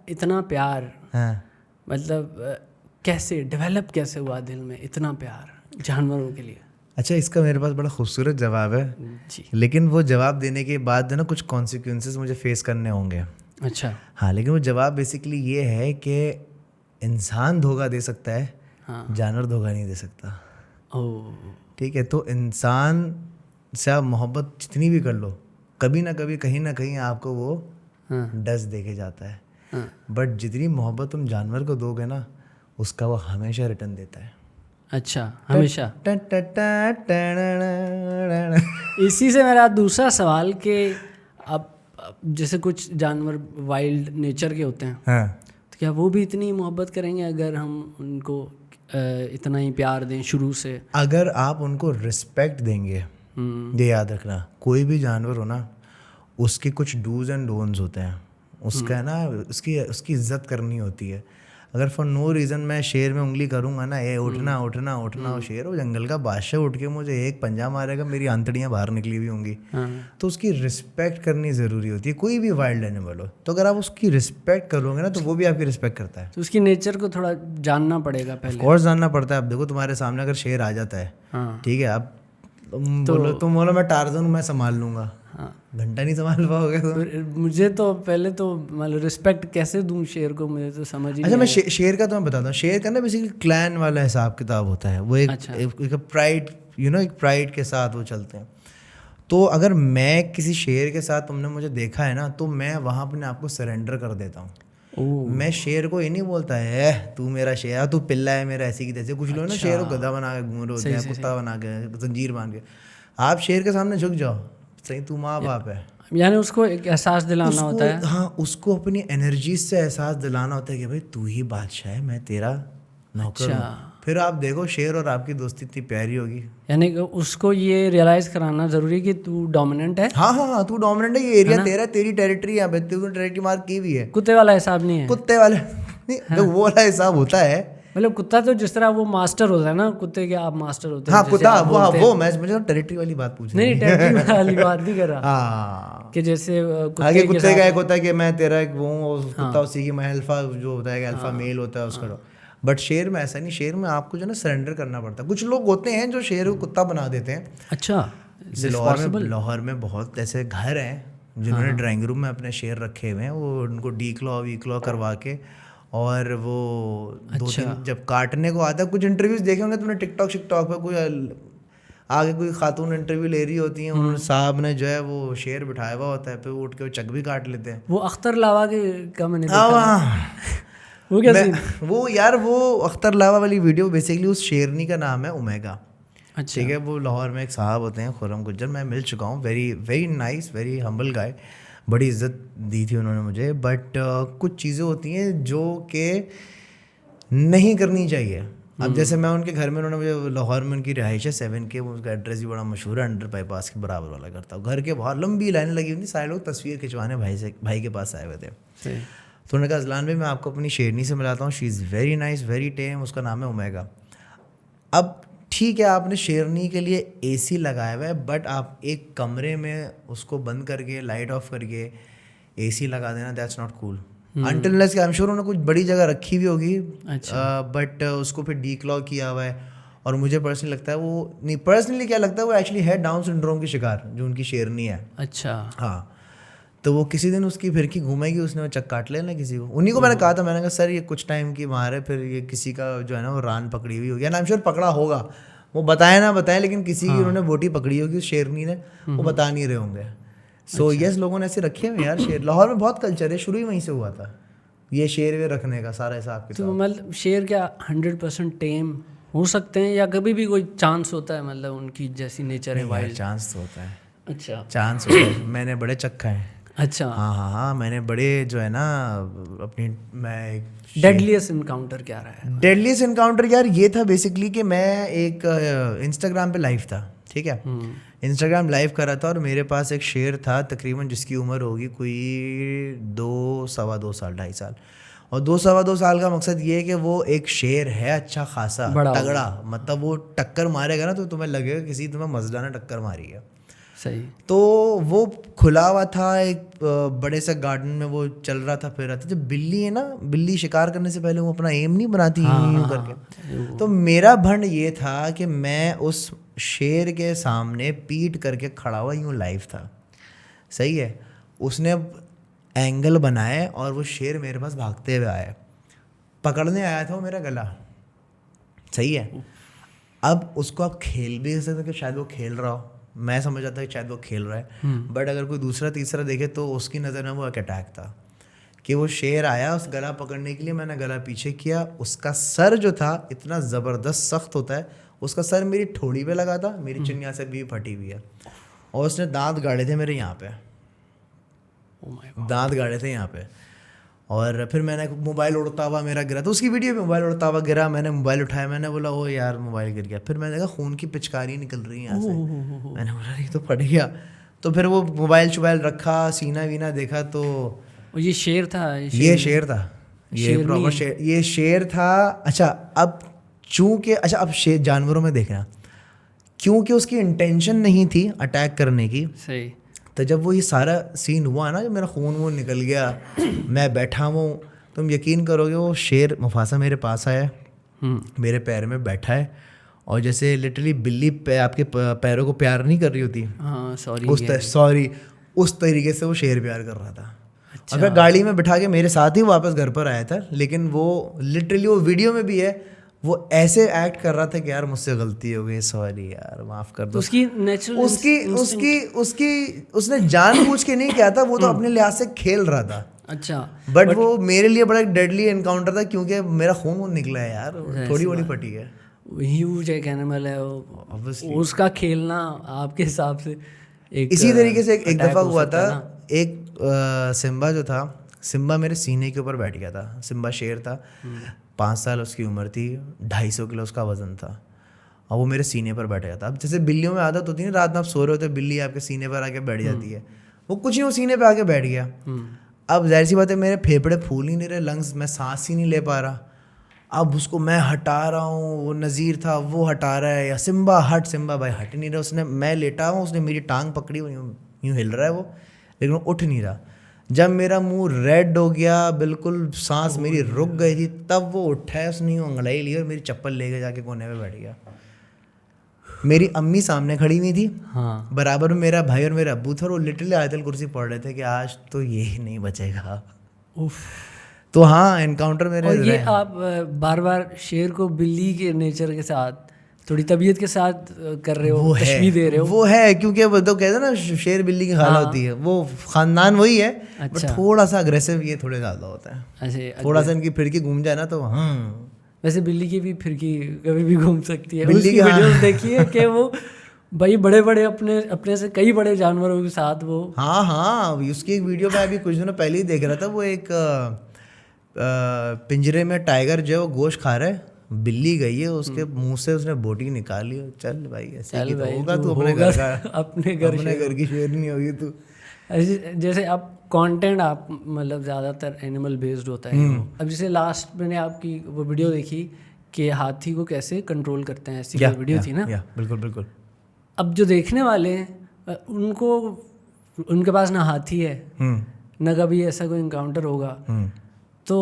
इतना प्यार, हाँ, मतलब कैसे डेवलप कैसे हुआ दिल में इतना प्यार जानवरों के लिए? अच्छा, इसका मेरे पास बड़ा खूबसूरत जवाब है, जी। लेकिन वो जवाब देने के बाद ना कुछ कॉन्सिक्वेंसेस मुझे फेस करने होंगे। अच्छा। हाँ, लेकिन वो जवाब बेसिकली ये है कि इंसान धोखा दे सकता है, हाँ। जानवर धोखा नहीं दे सकता। ओ। ठीक है, तो इंसान से आप मोहब्बत जितनी भी कर लो, कभी ना कभी कहीं ना कहीं आपको वो हाँ। डस देके जाता है। हाँ। बट जितनी मोहब्बत तुम जानवर को दोगे ना, उसका वो हमेशा रिटर्न देता है। अच्छा, हमेशा। इसी से मेरा दूसरा सवाल कि अब जैसे कुछ जानवर वाइल्ड नेचर के होते हैं, हाँ, तो क्या वो भी इतनी मोहब्बत करेंगे अगर हम उनको इतना ही प्यार दें शुरू से? अगर आप उनको रिस्पेक्ट देंगे, ये याद रखना, कोई भी जानवर हो ना, उसके कुछ डूज एंड डोंट्स होते हैं। उसका है ना, उसकी इज्जत करनी होती है। अगर फॉर नो रीज़न मैं शेर में उंगली करूंगा ना, ये उठना उठना उठना, वो शेर, वो जंगल का बादशाह उठ के मुझे एक पंजा मारेगा, मेरी आंतड़ियाँ बाहर निकली हुई होंगी। हाँ। तो उसकी रिस्पेक्ट करनी ज़रूरी होती है, कोई भी वाइल्ड एनिमल हो। तो अगर आप उसकी रिस्पेक्ट करोगे ना, तो वो भी आपकी रिस्पेक्ट करता है। तो उसकी नेचर को थोड़ा जानना पड़ेगा पहले। ऑफकोर्स जानना पड़ता है। अब देखो, तुम्हारे सामने अगर शेर आ जाता है, हाँ। ठीक है, अब तुम बोलो मैं टार्जन हूँ, मैं संभाल लूंगा, हाँ। घंटा नहीं संभाल पाओगे तो। मुझे तो पहले तो मतलब रिस्पेक्ट कैसे दूं शेर को, मुझे तो समझ ही अच्छा, नहीं मैं शेर का तो मैं बताता हूँ। शेर का ना बेसिकली क्लैन वाला हिसाब किताब होता है। वो अच्छा। एक प्राइड, एक प्राइड के साथ वो चलते हैं। तो अगर मैं किसी शेर के साथ, तुमने मुझे देखा है ना, तो मैं वहाँ अपने आप को सरेंडर कर देता हूँ। ओह। मैं शेर को ये नहीं बोलता है तू मेरा शेर, तू पिल्ला है मेरा, ऐसी की तैसे। कुछ लोग ना शेर को गधा बना के घूम रहे होते हैं, कुत्ता बना के, जंजीर बांध के। आप शेर के सामने झुक जाओ, सही, तू माँ बाप है। यानी उसको एक एहसास दिलाना होता है। हाँ, उसको अपनी एनर्जी से एहसास दिलाना होता है कि भाई तू ही बादशाह है, मैं तेरा नौकर हूँ। फिर आप देखो, शेर और आपकी दोस्ती इतनी प्यारी होगी। यानी कि उसको ये रियलाइज कराना जरूरी है कि तू डोमिनेंट है। हाँ हाँ हाँ, तू डोमिनेंट है, ये एरिया तेरा है, तेरी टेरिटरी है, तूने टेरिटरी मार्क की हुई है। कुत्ते वाला हिसाब नहीं है। कुत्ते वाले तो वो वाला हिसाब होता है। मतलब कुत्ता तो जिस तरह वो मास्टर होता है ना, कुत्ते के आप मास्टर होते हैं। हाँ, कुत्ता वो मैं मुझे टेरिटरी वाली बात पूछ रही नहीं, टेरिटरी वाली बात नहीं कर रहा। हाँ, कि जैसे कुत्ते का एक होता है कि मैं तेरा एक वो हूँ, कुत्ता उसी की, मैं अल्फा जो होता है, अल्फा मेल होता है उसका। बट शेर में ऐसा नहीं। शेर में आपको जो ना सरेंडर करना पड़ता है। कुछ लोग होते हैं जो शेर को कुत्ता बना देते हैं। अच्छा, लाहौर में बहुत ऐसे घर हैं जिन्होंने ड्राइंग रूम में अपने शेर रखे हुए हैं। वो उनको डी क्लॉ वी क्लॉ करवा के, और वो 2-3 जब काटने को आता है। कुछ इंटरव्यूज देखे होंगे तुमने टिकटॉक शिकटॉक पे, कोई आगे कोई खातून इंटरव्यू ले रही होती हैं, उन्होंने साहब ने जो है वो शेर बिठाया हुआ होता है, फिर उठ के वो चक भी काट लेते हैं। वो अख्तर लावा के का मैंने देखा। वो क्या सीन? वो यार, वो अख्तर लावा वाली वीडियो बेसिकली उस शेरनी का नाम है ओमेगा। अच्छा। ठीक है, वो लाहौर में एक साहब होते हैं, खुर्रम गुज्जर, मैं मिल चुका हूँ। Very very nice, very humble गाय, बड़ी इज्जत दी थी उन्होंने मुझे। बट कुछ चीज़ें होती हैं जो कि नहीं करनी चाहिए। अब जैसे मैं उनके घर में, उन्होंने मुझे, लाहौर में उनकी रिहाइश है 7K, उसका एड्रेस भी बड़ा मशहूर है, अंडर बाईपास के बराबर वाला करता हूँ। घर के बाहर लंबी लाइनें लगी हुई थी, सारे लोग तस्वीर खिंचवाने भाई के पास आए हुए थे। तो उन्होंने कहा अज़लान भाई मैं आपको अपनी शेरनी से मिलाता हूँ, she is very nice, very tame, उसका नाम है ओमेगा। अब ठीक है, आपने शेरनी के लिए AC लगाया हुआ है, बट आप एक कमरे में उसको बंद करके, लाइट ऑफ करके AC लगा देना, that's not cool. Until unless, I am sure उन्होंने कुछ बड़ी जगह रखी हुई होगी। बट उसको फिर डीक्लॉ किया हुआ है। और मुझे पर्सनली लगता है वो, नहीं पर्सनली क्या लगता है, वो एक्चुअली है डाउन सिंड्रोम की शिकार, जो उनकी शेरनी है। अच्छा। हाँ, तो वो किसी दिन उसकी फिरकी घूमेगी, उसने वो चक काट लेना किसी को। उन्हीं को मैंने कहा था, मैंने कहा सर ये कुछ टाइम की मार है, फिर ये किसी का जो है ना वो रान पकड़ी हुई होगी, आई एम श्योर पकड़ा होगा, वो बताए ना बताए, लेकिन किसी की उन्होंने बोटी पकड़ी होगी उस शेरनी ने, वो बता नहीं रहे होंगे। सो यस, लोगों ने ऐसे रखे हुए यार शेर। लाहौर में बहुत कल्चर है, शुरू ही वहीं से हुआ था ये शेर वे रखने का सारा हिसाब के। तो मतलब शेर क्या 100% टेम हो सकते हैं, या कभी भी कोई चांस होता है, मतलब उनकी जैसी नेचर है वाइल्ड? चांस तो होता है। अच्छा, चांस होता है। मैंने बड़े चक खाए हैं। अच्छा। हाँ, मैंने बड़े जो है ना अपनी, मैं डेडलीस्ट इनकाउंटर क्या रहा है? डेडलीस्ट इनकाउंटर यार ये था बेसिकली कि मैं एक इंस्टाग्राम पे लाइव था, ठीक है, इंस्टाग्राम लाइव कर रहा था, और मेरे पास एक शेर था तकरीबन जिसकी उम्र होगी कोई 2-2.25 साल, 2.5 साल। और 2-2.25 साल का मकसद ये है कि वो एक शेर है अच्छा खासा तगड़ा, मतलब वो टक्कर मारेगा ना तो तुम्हें लगेगा किसी तुम्हें मजदा ने टक्कर मारी है। सही। तो वो खुला हुआ था एक बड़े से गार्डन में, वो चल रहा था फिर रहा था। जब बिल्ली है ना, बिल्ली शिकार करने से पहले वो अपना एम नहीं बनाती यूं करके, तो मेरा भंड ये था कि मैं उस शेर के सामने पीट करके खड़ा हुआ यूं लाइव था, सही है। उसने एंगल बनाए और वो शेर मेरे पास भागते हुए आया, पकड़ने आया था वो मेरा गला, सही है। अब उसको आप खेल भी सकते कि शायद वो खेल रहा हो, मैं समझ आता कि शायद वो खेल रहा है, बट अगर कोई दूसरा तीसरा देखे तो उसकी नज़र में वो एक अटैक था कि वो शेर आया उस गला पकड़ने के लिए, मैंने गला पीछे किया, उसका सर जो था इतना ज़बरदस्त सख्त होता है, उसका सर मेरी ठोड़ी पे लगा था, मेरी चिन यहाँ से भी फटी हुई है, और उसने दांत गाड़े थे मेरे यहाँ पे, दांत गाड़े थे यहाँ पे। और फिर मैंने मोबाइल उड़ता हुआ मेरा गिरा, तो उसकी वीडियो में मोबाइल उड़ता हुआ गिरा, मैंने मोबाइल उठाया, मैंने बोला ओ यार मोबाइल गिर गया। फिर मैंने देखा खून की पिचकारी निकल रही है यहाँ से, मैंने बोला ये तो फट गया। तो फिर वो मोबाइल शोबाइल रखा, सीना वीना देखा, तो ये शेर था, ये शेर था, ये प्रॉपर शेर, ये शेर था। अच्छा अब चूंकि, अच्छा अब शेर जानवरों में देखना, क्योंकि उसकी इंटेंशन नहीं थी अटैक करने की, सही। तो जब वो ये सारा सीन हुआ ना, जब मेरा खून वून निकल गया, मैं बैठा हूँ, तुम यकीन करोगे वो शेर मुफासा मेरे पास आया, मेरे पैर में बैठा है, और जैसे लिटरली बिल्ली आपके पैरों को प्यार नहीं कर रही होती, हाँ उस तरीके से वो शेर प्यार कर रहा था। अच्छा। और मैं गाड़ी में बिठा के मेरे साथ ही वापस घर पर आया था, लेकिन वो लिटरली वो वीडियो में भी है, वो ऐसे एक्ट कर रहा था कि यार मुझसे गलती हो गई, सॉरी यार माफ कर दो। उसकी नेचुरल उसने जानबूझ के नहीं किया था, वो तो अपने लिहाज से खेल रहा था। अच्छा, बट वो मेरे लिए बड़ा डेडली एनकाउंटर था, क्योंकि मेरा खून निकला है यार, थोड़ी बड़ी फटी है। ह्यूज एक एनिमल है वो, उसका खेलना आपके हिसाब से एक इसी तरीके से एक दफ़ा हुआ था, एक सिम्बा जो था, सिम्बा मेरे सीने के ऊपर बैठ गया था। सिम्बा शेर था, 5 साल उसकी उम्र थी, 250 किलो उसका वजन था, और वो मेरे सीने पर बैठ गया था। अब जैसे बिल्लियों में आदत होती है ना, रात में आप सो रहे होते, बिल्ली आपके सीने पर आके बैठ जाती है, वो कुछ नहीं, वो सीने पे आके बैठ गया। अब जाहिर सी बात है मेरे फेफड़े फूल ही नहीं रहे, लंग्स में सांस ही नहीं ले पा रहा। अब उसको मैं हटा रहा हूँ, वो नज़ीर था वो हटा रहा है, या सिम्बा हट, सिम्बा भाई हट नहीं रहा। उसने, मैं लेटा हूँ, उसने मेरी टांग पकड़ी, यूँ हिल रहा है वो, लेकिन वो उठ नहीं रहा। जब मेरा मुंह रेड हो गया, बिल्कुल सांस मेरी रुक गई थी, तब वो उठा है, उसने यूँ अंगड़ाई ली और मेरी चप्पल लेके जाके कोने पे बैठ गया। मेरी अम्मी सामने खड़ी हुई थी, हाँ, बराबर में मेरा भाई और मेरा अब्बू थे, और वो लिटरली आयतल कुर्सी पढ़ रहे थे कि आज तो ये ही नहीं बचेगा। तो हाँ, एनकाउंटर मेरे। और ये आप बार बार शेर को बिल्ली के नेचर के साथ, थोड़ी तबीयत के साथ कर रहे हो, तशबीह दे रहे हो। वो है, क्योंकि वो तो कहते हैं ना शेर बिल्ली की खाला होती है, वो खानदान वही है। अच्छा। बट थोड़ा सा अग्रेसिव ये थोड़े ज़्यादा होता है। अच्छा, थोड़ा सा इनकी फिरकी घूम जाए ना तो वैसे बिल्ली की भी फिरकी कभी भी घूम सकती है। बिल्ली की वीडियोस देखिए कि वो भाई बड़े बड़े अपने से कई बड़े जानवरों के साथ वो, हाँ, उसकी एक वीडियो में अभी कुछ दिनों पहले ही देख रहा था, वो एक पिंजरे में टाइगर जो है वो गोश्त खा रहा है, बिल्ली गई है उसके मुंह से, उसने बोटी निकाली, चल भाई ऐसे ही तो होगा, तू अपने घर का, अपने घर की शेर नहीं होगी तू। जैसे आप कंटेंट आप मतलब ज़्यादातर एनिमल बेस्ड होता है वो। अब जैसे लास्ट मैंने आपकी वो वीडियो देखी कि हाथी को कैसे कंट्रोल करते हैं, ऐसी कोई वीडियो थी ना? बिल्कुल बिल्कुल। अब जो देखने वाले हैं उनको, उनके पास ना हाथी है ना कभी ऐसा कोई इनकाउंटर होगा, तो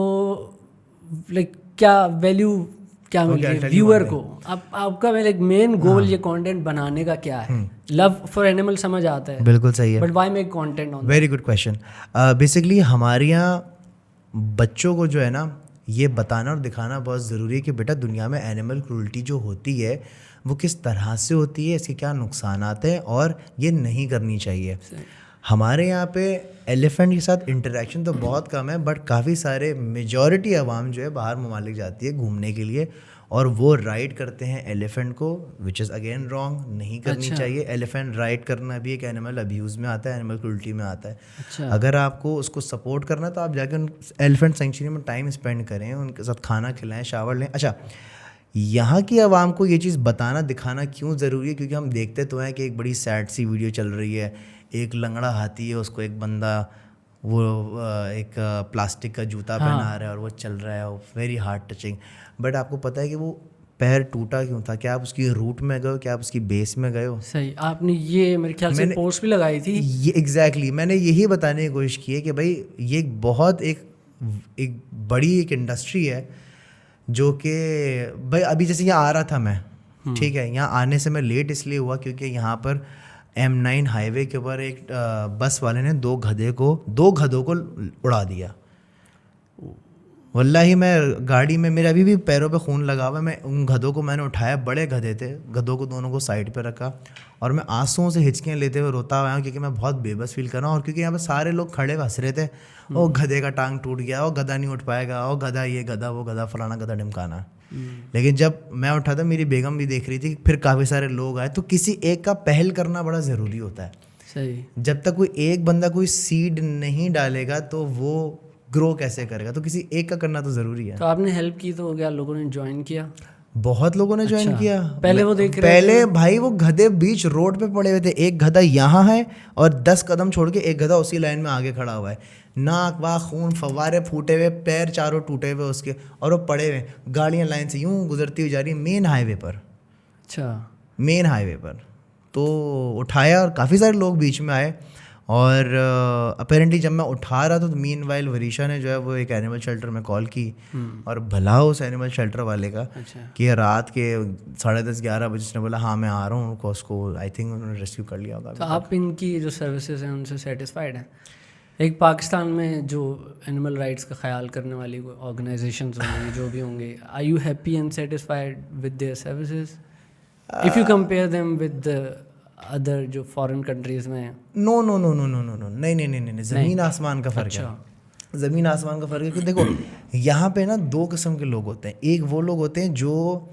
लाइक क्या वैल्यू क्या मिलेगी व्यूअर को? आपका लाइक मेन गोल ये कंटेंट बनाने का क्या है? लव फॉर एनिमल समझ आता है, बिल्कुल सही है, but why make content on? Very good question. Basically हमारे यहाँ बच्चों को जो है ना ये बताना और दिखाना बहुत ज़रूरी है कि बेटा दुनिया में एनिमल क्रूल्टी जो होती है वो किस तरह से होती है, इसके क्या नुकसानात हैं, और ये नहीं करनी चाहिए। हमारे यहाँ पे एलिफेंट के साथ इंटरेक्शन तो बहुत कम है, बट काफ़ी सारे मेजॉरिटी अवाम जो है बाहर ममालिक जाती है घूमने के लिए, और वो राइड करते हैं एलिफेंट को, विच इज़ अगेन रॉन्ग, नहीं करनी चाहिए। एलिफेंट राइड करना भी एक एनिमल अब्यूज़ में आता है, एनिमल क्रूल्टी में आता है। अगर आपको उसको सपोर्ट करना तो आप जाकर उन एलिफेंट सेंचुरी में टाइम स्पेंड करें, उनके साथ खाना खिलाएं, शावर लें। अच्छा, यहाँ की आवाम को ये चीज़ बताना दिखाना क्यों ज़रूरी है? क्योंकि हम देखते तो हैं कि एक बड़ी सैड सी वीडियो चल रही है, एक लंगड़ा हाथी है, उसको एक बंदा वो एक प्लास्टिक का जूता पहना रहा है और वो चल रहा है, वेरी हार्ट टचिंग। बट आपको पता है कि वो पैर टूटा क्यों था, क्या आप उसकी रूट में गए हो, क्या आप उसकी बेस में गए हो? सही, आपने ये मेरे ख्याल से पोस्ट भी लगाई थी ये एग्जैक्टली मैंने यही बताने की कोशिश की है कि भाई ये एक बड़ी एक इंडस्ट्री है जो कि भाई अभी जैसे यहाँ आ रहा था मैं, ठीक है, यहाँ आने से मैं लेट इसलिए हुआ क्योंकि यहाँ पर M9 हाईवे के ऊपर एक बस वाले ने दो गधों को उड़ा दिया। वल्लाही मैं गाड़ी में, मेरे अभी भी पैरों पे खून लगा हुआ है, मैं उन गधों को मैंने उठाया, बड़े गधे थे, गधों को दोनों को साइड पे रखा और मैं आंसुओं से हिचकियाँ लेते हुए रोता हुआ हूँ क्योंकि मैं बहुत बेबस फील कर रहा हूँ। और क्योंकि यहाँ पे सारे लोग खड़े हंस रहे थे, ओ गधे का टांग टूट गया, ओ गधा नहीं उठ पाएगा, ओ गधा ये गधा वो गधा फलाना गधा ढिमकाना। लेकिन जब मैं उठा था मेरी बेगम भी देख रही थी, फिर काफ़ी सारे लोग आए, तो किसी एक का पहल करना बड़ा ज़रूरी होता है। सही, जब तक कोई एक बंदा कोई सीड नहीं डालेगा तो वो ग्रो कैसे करेगा, तो किसी एक का करना तो ज़रूरी है। तो आपने हेल्प की तो क्या लोगों ने ज्वाइन किया? बहुत लोगों ने ज्वाइन किया। पहले वो देख रहे पहले भाई वो गधे बीच रोड पे पड़े हुए थे, एक गधा यहाँ है और 10 कदम छोड़ के एक गधा उसी लाइन में आगे खड़ा हुआ है, नाक वाक खून फव्वारे फूटे हुए, पैर चारों टूटे हुए उसके, और वो पड़े हुए, गाड़ियाँ लाइन से यूं गुजरती हुई जा रही है मेन हाईवे पर। अच्छा, मेन हाईवे पर तो उठाया और काफ़ी सारे लोग बीच में आए। और अपेरेंटली जब मैं उठा रहा था तो मीन वाइल वरीशा ने जो है वो एक एनिमल शेल्टर में कॉल की, और भला उस एनिमल शेल्टर वाले का कि रात के 10:30-11 बजे उसने बोला हाँ मैं आ रहा हूँ, उसको आई थिंक उन्होंने रेस्क्यू कर लिया होगा। तो आप इनकी जो सर्विसेज हैं उनसे सेटिस्फाइड हैं? एक पाकिस्तान में जो एनिमल राइट्स का ख्याल करने वाली ऑर्गेनाइजेशंस होंगी, जो भी होंगे, are you happy and satisfied with their services if you compare them with other जो फॉरेन कंट्रीज में? नो, नहीं, ज़मीन आसमान का फ़र्क है। ज़मीन आसमान का फ़र्क है कि देखो यहाँ पे ना दो किस्म के लोग होते हैं। एक वो लोग होते हैं जो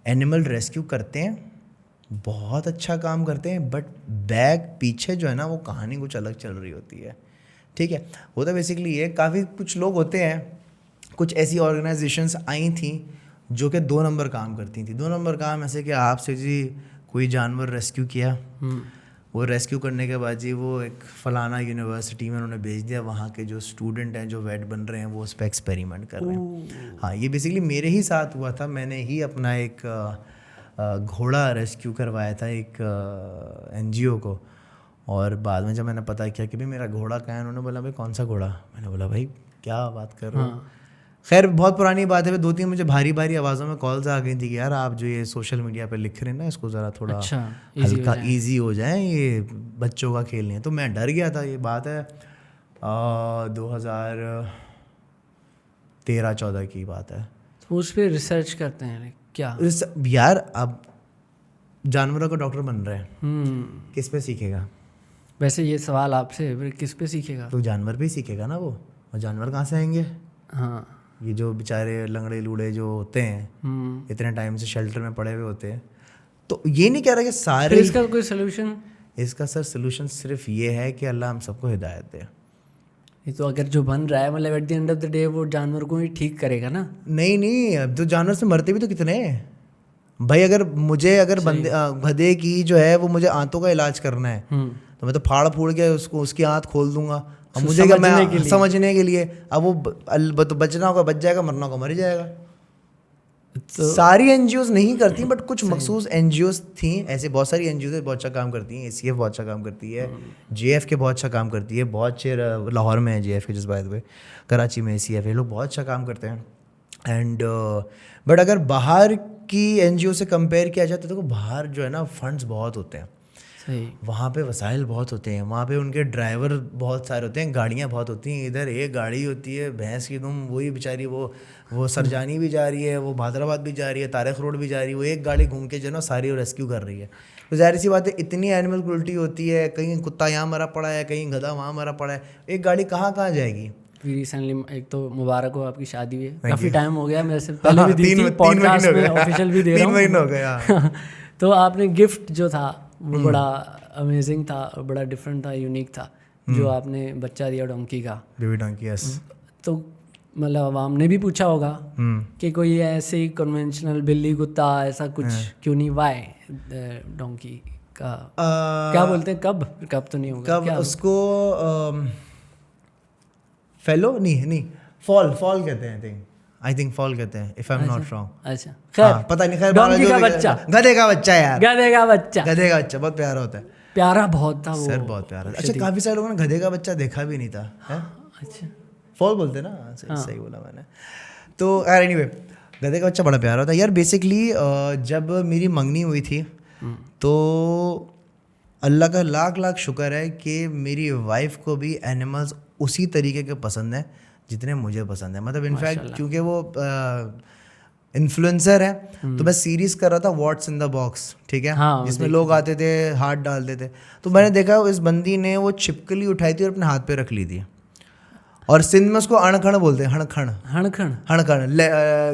एनिमल रेस्क्यू करते हैं, बहुत अच्छा काम करते हैं, बट बैक पीछे जो है ना वो कहानी कुछ अलग चल रही होती है, ठीक है। वो तो बेसिकली ये काफ़ी कुछ लोग होते हैं, कुछ ऐसी ऑर्गेनाइजेशंस आई थी जो कि 2 नंबर काम करती थी। 2 नंबर काम ऐसे कि आपसे जी कोई जानवर रेस्क्यू किया, वो रेस्क्यू करने के बाद जी वो एक फ़लाना यूनिवर्सिटी में उन्होंने भेज दिया, वहाँ के जो स्टूडेंट हैं जो वेट बन रहे हैं वो उस पर एक्सपेरिमेंट कर रहे हैं। हाँ, ये बेसिकली मेरे ही साथ हुआ था। मैंने ही अपना एक घोड़ा रेस्क्यू करवाया था एक NGO को, और बाद में जब मैंने पता किया कि भाई मेरा घोड़ा कहाँ है, उन्होंने बोला भाई कौन सा घोड़ा? मैंने बोला भाई क्या बात कर रहे हो? खैर बहुत पुरानी बात है, 2-3 मुझे भारी भारी आवाज़ों में कॉल्स आ गई थी कि यार आप जो ये सोशल मीडिया पे लिख रहे हैं ना इसको ज़रा थोड़ा हल्का ईजी हो जाए, ये बच्चों का खेल नहीं है। तो मैं डर गया था। ये बात है 2013-14 की बात है। तो उस पर रिसर्च करते हैं क्या? यार अब जानवरों का डॉक्टर बन रहे हैं, किस पे सीखेगा? वैसे ये सवाल आपसे, किस पे सीखेगा? तो जानवर पे ही सीखेगा ना वो, और जानवर कहाँ से आएंगे? हाँ, ये जो बेचारे लंगड़े लूड़े जो होते हैं इतने टाइम से शेल्टर में पड़े हुए होते हैं। तो ये नहीं कह रहा कि सारे, इसका कोई सोल्यूशन? इसका सर सोल्यूशन सिर्फ ये है कि अल्लाह हम सबको हिदायत दे। ये तो अगर जो बन रहा है मतलब at the end of the day वो जानवर को ही ठीक करेगा ना? नहीं, अब तो जानवर से मरते भी तो कितने हैं भाई। अगर गधे की जो है वो मुझे आंतों का इलाज करना है तो मैं तो फाड़ फूड़ के उसको उसकी आंत खोल दूंगा। अब मुझे क्या, मैं समझने के लिए, अब वो तो बचना होगा बच जाएगा, मरना होगा मर जाएगा। तो सारी NGOs नहीं करती, बट कुछ मखसूस NGOs थी ऐसे, बहुत सारी NGOs बहुत अच्छा काम करती हैं। ACF बहुत अच्छा काम करती है, JF के बहुत अच्छा काम करती है, बहुत अच्छे लाहौर में है JF के, जिस बात पे कराची में ACF है, लोग बहुत अच्छा काम करते हैं। एंड बट अगर बाहर की NGO से कंपेयर किया जाए तो देखो बाहर जो है ना फंड्स बहुत होते हैं, वहाँ पे वसाइल बहुत होते हैं, वहाँ पे उनके ड्राइवर बहुत सारे होते हैं, गाड़ियाँ बहुत होती हैं। इधर एक गाड़ी होती है भैंस की दुम, वही बेचारी वो सरजानी भी जा रही है, वो भादराबाद भी जा रही है, तारिक रोड भी जा रही है, वो एक गाड़ी घूम के जो ना सारी रेस्क्यू कर रही है। तो जाहिर सी बात है इतनी एनिमल क्रूल्टी होती है, कहीं कुत्ता यहाँ मरा पड़ा है, कहीं गधा वहाँ मरा पड़ा है, एक गाड़ी कहाँ जाएगी। रिसेंटली एक तो मुबारक हो आपकी शादी हुई है, काफ़ी टाइम हो गया, मेरे से पहले भी दी थी, पॉडकास्ट में ऑफिशियल भी दे रहा हूँ, 3 महीने हो गया। तो आपने गिफ्ट जो था वो बड़ा अमेजिंग था, बड़ा डिफरेंट था, यूनिक था, जो आपने बच्चा दिया डोंकी का, बेबी डोंकी। यस। तो मतलब हमने भी पूछा होगा कि कोई ऐसे ही कन्वेंशनल बिल्ली कुत्ता ऐसा कुछ क्यों नहीं, वाई डोंकी का क्या बोलते हैं, कब तो नहीं होगा, कब उसको फेलो नहीं फॉल कहते हैं। आई थिंक फॉल कहते हैं, if I am not wrong. अच्छा खैर पता नहीं, खैर डोंकी का बच्चा, गधे का बच्चा यार, गधे का बच्चा, गधे का बच्चा बहुत प्यारा होता है, प्यारा बहुत था वो सर बहुत प्यारा। अच्छा काफी सारे लोगों ने गधे का बच्चा देखा भी नहीं था, है? अच्छा फॉल बोलते ना, सही बोला मैंने। तो यार एनीवे गधे का बच्चा बड़ा प्यारा होता है यार। बेसिकली जब मेरी मंगनी हुई थी तो अल्लाह का लाख लाख शुक्र है कि मेरी वाइफ को भी एनिमल्स उसी तरीके के पसंद हैं जितने मुझे पसंद है। मतलब इनफैक्ट क्योंकि वो इन्फ्लुएंसर है तो मैं सीरीज कर रहा था व्हाट्स इन द बॉक्स, ठीक है, जिसमें लोग आते थे हाथ डालते थे, तो मैंने देखा इस बंदी ने वो छिपकली उठाई थी और अपने हाथ पे रख ली थी। और सिंध में उसको अणखण बोलते हैं, हणखण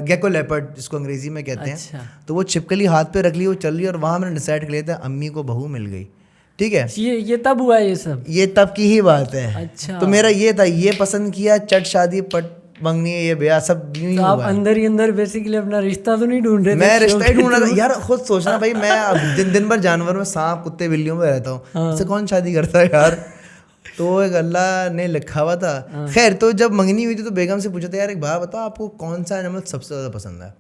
गेको लेपर्ड जिसको अंग्रेजी में कहते हैं। अच्छा। तो वो छिपकली हाथ पे रख ली, वो चल रही, और वहाँ मैंने डिसाइड कर लिया था अम्मी को बहू मिल गई, ठीक है। ये तब हुआ ये सब? ये तब की ही बात है। अच्छा। तो मेरा ये था, ये पसंद किया, चट शादी पट मंगनी, ये ब्याह सब यूं ही तो हुआ। आप अंदर ही अंदर बेसिकली अपना रिश्ता तो नहीं ढूंढ रहे थे? मैं रिश्ता ही ढूंढ रहा था यार। खुद सोचना भाई, मैं अब दिन भर जानवर में, सांप कुत्ते बिल्लियों में रहता हूँ, इससे कौन शादी करता है यार। तो एक अल्लाह ने लिखा हुआ था। खैर, तो जब मंगनी हुई थी तो बेगम से पूछा था यार एक बात बताओ, आपको कौन सा एनिमल सबसे ज़्यादा पसंद है?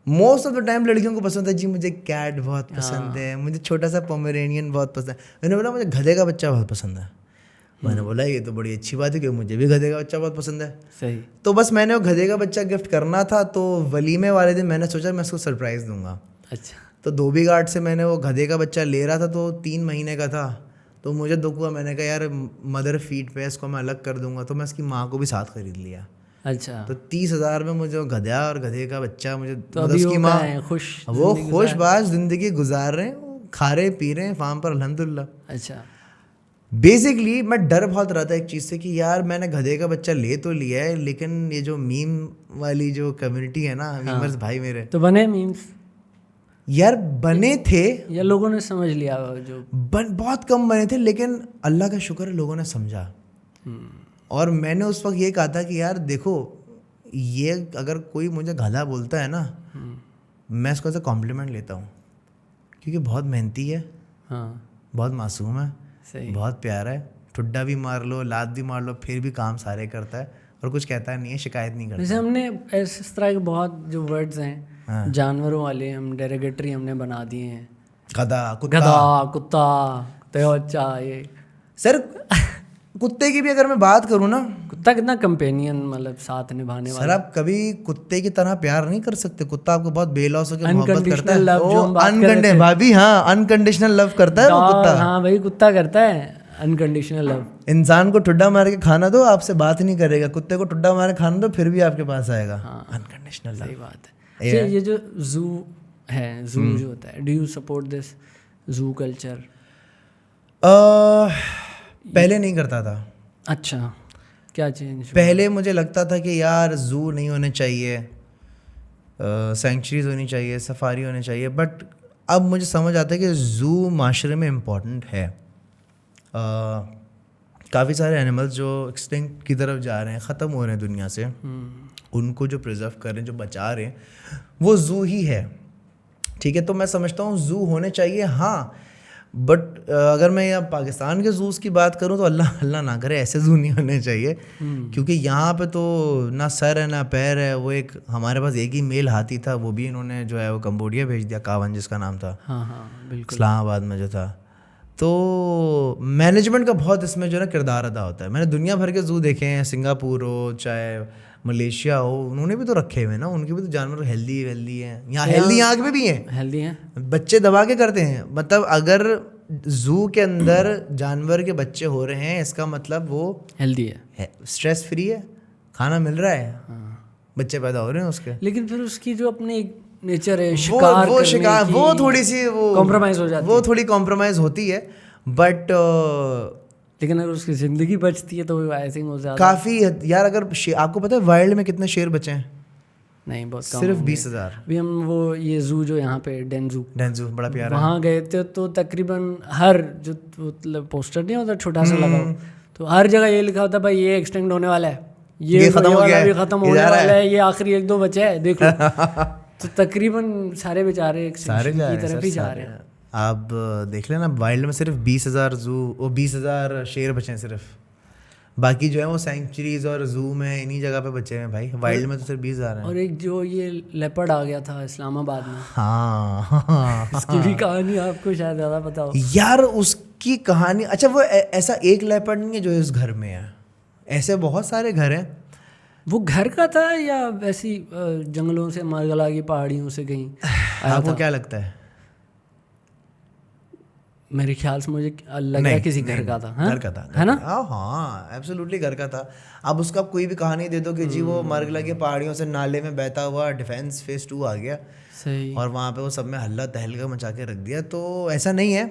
मोस्ट ऑफ द टाइम लड़कियों को पसंद है जी मुझे कैट बहुत पसंद है, मुझे छोटा सा पोमेरेनियन बहुत पसंद है। मैंने बोला मुझे गधे का बच्चा बहुत पसंद है। मैंने बोला ये तो बड़ी अच्छी बात है कि मुझे भी गधे का बच्चा बहुत पसंद है। सही। तो बस मैंने वो गधे का बच्चा गिफ्ट करना था, तो वलीमे वाले दिन मैंने सोचा मैं उसको सरप्राइज़ दूंगा। अच्छा। तो धोबी घाट से मैंने वो गधे का बच्चा ले रहा था, तो 3 महीने का था। तो मुझे दुख हुआ, मैंने कहा यार मदर फीड पे इसको मैं अलग कर दूंगा, तो मैं इसकी माँ को भी साथ खरीद लिया। अच्छा। तो 30,000 में मुझे गधा और गधे का बच्चा, मुझे तो मतलब उसकी माँ वो खुश खुशबाश जिंदगी गुजार रहे हैं, खा रहे पी रहे हैं फार्म पर अल्हम्दुलिल्लाह। अच्छा। बेसिकली मैं डर बहुत रहा था एक चीज़ से कि यार मैंने गधे का बच्चा ले तो लिया है, लेकिन ये जो मीम वाली जो कम्युनिटी है ना, मीमर्स भाई मेरे, तो बने मीम्स यार बने थे या लोगों ने समझ लिया जो बहुत कम बने थे, लेकिन अल्लाह का शुक्र है लोगों ने समझा। और मैंने उस वक्त ये कहा था कि यार देखो, ये अगर कोई मुझे गधा बोलता है ना, मैं इसको ऐसा कॉम्प्लीमेंट लेता हूँ, क्योंकि बहुत मेहनती है, बहुत मासूम है, बहुत प्यारा है, ठुड्डा भी मार लो, लात भी मार लो, फिर भी काम सारे करता है और कुछ कहता नहीं है, शिकायत नहीं करता। जैसे हमने इस तरह के बहुत जो वर्ड्स हैं जानवरों वाले, हम डेरोगेटरी हमने बना दिए हैं, गधा कुत्ता बच्चा। ये सर कुत्ते की भी अगर मैं बात करूँ ना, कुत्ता कितना कंपेनियन, मतलब साथ निभाने वाला। सर आप कभी कुत्ते की तरह प्यार नहीं कर सकते। कुत्ता आपको बहुत बेलौस होकर मोहब्बत करता है, भाभी हाँ, अनकंडीशनल लव करता है वो कुत्ता। हाँ भाई, कुत्ता करता है अनकंडीशनल लव। इंसान को ठुड्डा मार के खाना दो, आपसे बात नहीं करेगा। कुत्ते को ठुड्डा मार के खाना दो, फिर भी आपके पास आएगा। Unconditional love. सही बात है। ये जो जू है, जू जो होता है, डू यू सपोर्ट दिस जू कल्चर? पहले नहीं करता था। अच्छा, क्या चेंज? पहले मुझे लगता था कि यार जू नहीं होने चाहिए, सेंचुरीज होनी चाहिए, सफारी होने चाहिए, बट अब मुझे समझ आता है कि जू माशरे में इम्पॉर्टेंट है। काफ़ी सारे एनिमल्स जो एक्सटिंक्ट की तरफ जा रहे हैं, ख़त्म हो रहे हैं दुनिया से, उनको जो प्रिजर्व कर रहे हैं, जो बचा रहे हैं, वो जू ही है, ठीक है। तो मैं समझता हूँ जू होने चाहिए, हाँ, बट अगर मैं यहाँ पाकिस्तान के जूस की बात करूँ तो अल्लाह ना करे ऐसे जू नहीं होने चाहिए, क्योंकि यहाँ पे तो ना सर है ना पैर है। वो एक हमारे पास एक ही मेल हाथी था, वो भी इन्होंने जो है वो कंबोडिया भेज दिया, कावन जिसका नाम था। हाँ बिल्कुल, इस्लामाबाद में जो था। तो मैनेजमेंट का बहुत इसमें जो है ना किरदार अदा होता है। मैंने दुनिया भर के जू देखे हैं, सिंगापुर हो चाहे मलेशिया हो, उन्होंने भी तो रखे हुए ना, उनके भी तो जानवर हेल्दी हैं। यहाँ हेल्दी यहाँ के भी हैं, हेल्दी हैं, बच्चे दबा के करते हैं। मतलब अगर जू के अंदर जानवर के बच्चे हो रहे हैं, इसका मतलब वो हेल्दी है, स्ट्रेस फ्री है, खाना मिल रहा है, बच्चे पैदा हो रहे हैं उसके। लेकिन फिर उसकी जो अपनी नेचर है, शिकार वो थोड़ी सी वो कॉम्प्रोमाइज हो जाती है, वो थोड़ी कॉम्प्रोमाइज होती है, बट लेकिन अगर उसकी जिंदगी बचती है तो आई थिंक वो ज़्यादा काफ़ी यार। अगर आपको पता है वाइल्ड में कितने शेर बचे हैं? नहीं, बहुत कम, सिर्फ 20,000। अभी हम वो ये जू जो यहाँ पे डेंजू बड़ा प्यारा, वहाँ गए थे, तो तकरीबन हर जो मतलब पोस्टर नहीं होता छोटा सा लगा हो, तो हर जगह ये लिखा होता भाई ये एक्सटेंड होने वाला है, ये खत्म हो गया, खत्म होने वाला है, ये आखिरी 1-2 बचे हैं, देख लो। तो तकरीबन सारे बेचारे एक्सटेंशन की तरफ ही जा रहे हैं। आप देख लेना वाइल्ड में सिर्फ 20,000 जू, वो 20,000 शेर बचे हैं सिर्फ। बाकी जो है वो सेंचुरीज और जू में इन्हीं जगह पे बचे हैं भाई, वाइल्ड में तो सिर्फ 20,000 हैं। और एक जो ये लेपर्ड आ गया था इस्लामाबाद में, हाँ इसकी भी कहानी आपको शायद ज़्यादा पता हो। यार उसकी कहानी, अच्छा वो ऐसा एक लेपर्ड नहीं है जो इस घर में है, ऐसे बहुत सारे घर हैं। वो घर का था या वैसी जंगलों से, मरगला की पहाड़ियों से कहीं आया आपको था? क्या लगता है? मेरे ख्याल से मुझे लग रहा है किसी घर का था। घर का था, है ना? हाँ एब्सोल्युटली घर का था। अब उसका कोई भी कहानी दे दो कि जी वो मरगला की पहाड़ियों से नाले में बहता हुआ डिफेंस फेज 2 आ गया सही। और वहाँ पे वो सब में हल्ला तहलका मचा के रख दिया, तो ऐसा नहीं है।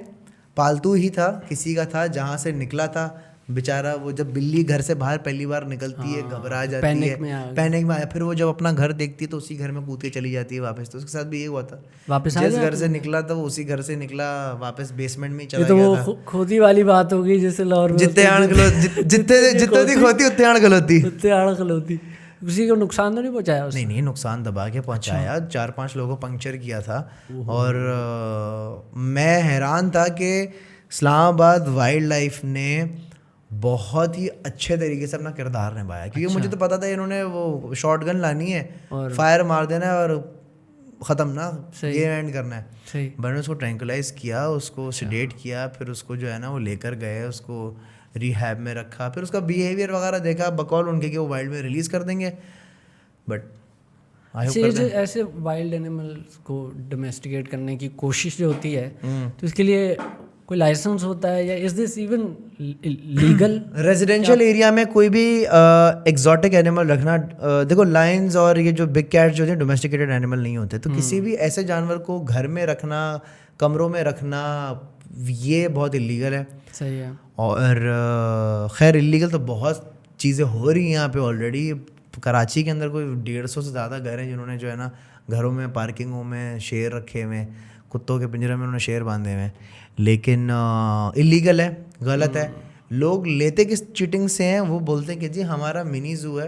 पालतू ही था, किसी का था, जहाँ से निकला था बेचारा। वो जब बिल्ली घर से बाहर पहली बार निकलती है, घबरा जाती है, पैनिक में आया, फिर वो जब अपना घर देखती है तो उसी घर में कूद के चली जाती है वापस। तो उसके साथ भी ये हुआ था, वापस जिस घर से निकला था वो उसी घर से निकला वापस, बेसमेंट में ही चला तो गया वो था। खोदी वाली बात होगी जैसे लाहौर में जितने दी खोती उतने आड़ खलोती, उतने आड़ खलोती। किसी को नुकसान तो नहीं पहुंचाया उसने? नहीं नुकसान दबा के पहुंचाया। 4-5 लोगों को पंक्चर किया था। और मैं हैरान था कि इस्लामाबाद वाइल्ड लाइफ ने बहुत ही अच्छे तरीके से अपना किरदार निभाया, क्योंकि मुझे तो पता था इन्होंने वो शॉटगन लानी है और फायर मार देना है और ख़त्म ना, गेम एंड करना है। मैंने उसको ट्रैंकुलाइज किया, उसको सेडेट किया, फिर उसको जो है ना वो लेकर गए, उसको रिहैब में रखा, फिर उसका बिहेवियर वगैरह देखा, बकौल उनके कि वो वाइल्ड में रिलीज़ कर देंगे। बट ऐसे वाइल्ड एनिमल्स को डोमेस्टिकेट करने की कोशिश जो होती है, तो इसके लिए कोई लाइसेंस होता है या is this even legal? Residential area में कोई भी एग्जॉटिक एनिमल रखना, देखो लायंस और ये जो बिग कैट्स जो हैं डोमेस्टिकेटेड एनिमल नहीं होते, तो किसी भी ऐसे जानवर को घर में रखना, कमरों में रखना, ये बहुत इलीगल है। सही है। और खैर इलीगल तो बहुत चीज़ें हो रही हैं यहाँ पे ऑलरेडी। कराची के अंदर कोई 150 से ज़्यादा घर हैं जिन्होंने जो है ना घरों में, पार्किंगों में शेर रखे हुए हैं, कुत्तों के पिंजरे में उन्होंने शेर बांधे हुए हैं, लेकिन इलीगल है, गलत है। लोग लेते किस चीटिंग से हैं, वो बोलते हैं कि जी हमारा मिनी जू है।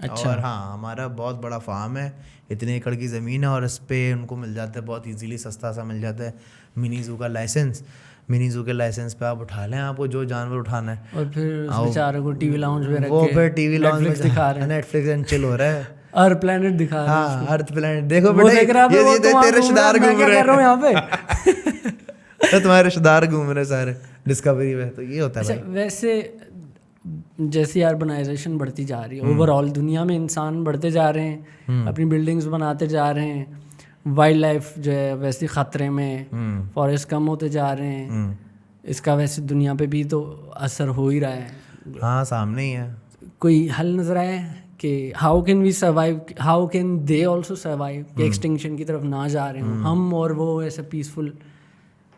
अच्छा। और हाँ हमारा बहुत बड़ा फार्म है, इतने एकड़ की ज़मीन है और इस पर उनको मिल जाता है बहुत इजीली, सस्ता सा मिल जाता है मिनी जू का लाइसेंस। मिनी जू के लाइसेंस पे आप उठा लें आपको जो जानवर उठाना है, और फिर उस बेचारे को टीवी लाउंज में रख के वो फिर टीवी लाउंज में दिखा रहे हैं, नेटफ्लिक्स एंड चिल हो रहा है, अर्थ प्लैनेट दिखा रहे हैं। हाँ अर्थ प्लैनेट देखो बेटा, ये तेरे रिश्तेदार घूम रहे हैं यहाँ पे तो तुम्हारे रिश्तेदार घूम रहे सारे डिस्कवरी में, तो ये होता है भाई। वैसे जैसी अर्बनाइजेशन बढ़ती जा रही है, ओवरऑल दुनिया में इंसान बढ़ते जा रहे हैं, अपनी बिल्डिंग्स बनाते जा रहे हैं, वाइल्ड लाइफ जो है वैसे खतरे में, फॉरेस्ट कम होते जा रहे हैं, इसका वैसे दुनिया पे भी तो असर हो ही रहा है। हाँ सामने ही है। कोई हल नजर आए कि how can we survive, how can they also survive, कि एक्सटिंक्शन की तरफ ना जा रहे हो हम और वो ऐसे पीसफुल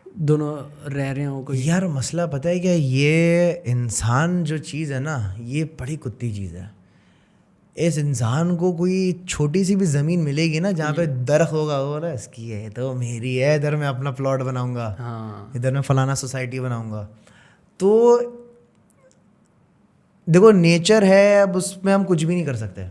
दोनों रह रहे हो? कोई यार मसला पता है क्या, ये इंसान जो चीज़ है ना, ये बड़ी कुत्ती चीज़ है। इस इंसान को कोई छोटी सी भी ज़मीन मिलेगी ना जहाँ पे दरख्त होगा, वो ना इसकी है तो मेरी है, इधर मैं अपना प्लॉट बनाऊंगा, हाँ। इधर मैं फलाना सोसाइटी बनाऊंगा। तो देखो नेचर है, अब उसमें हम कुछ भी नहीं कर सकते।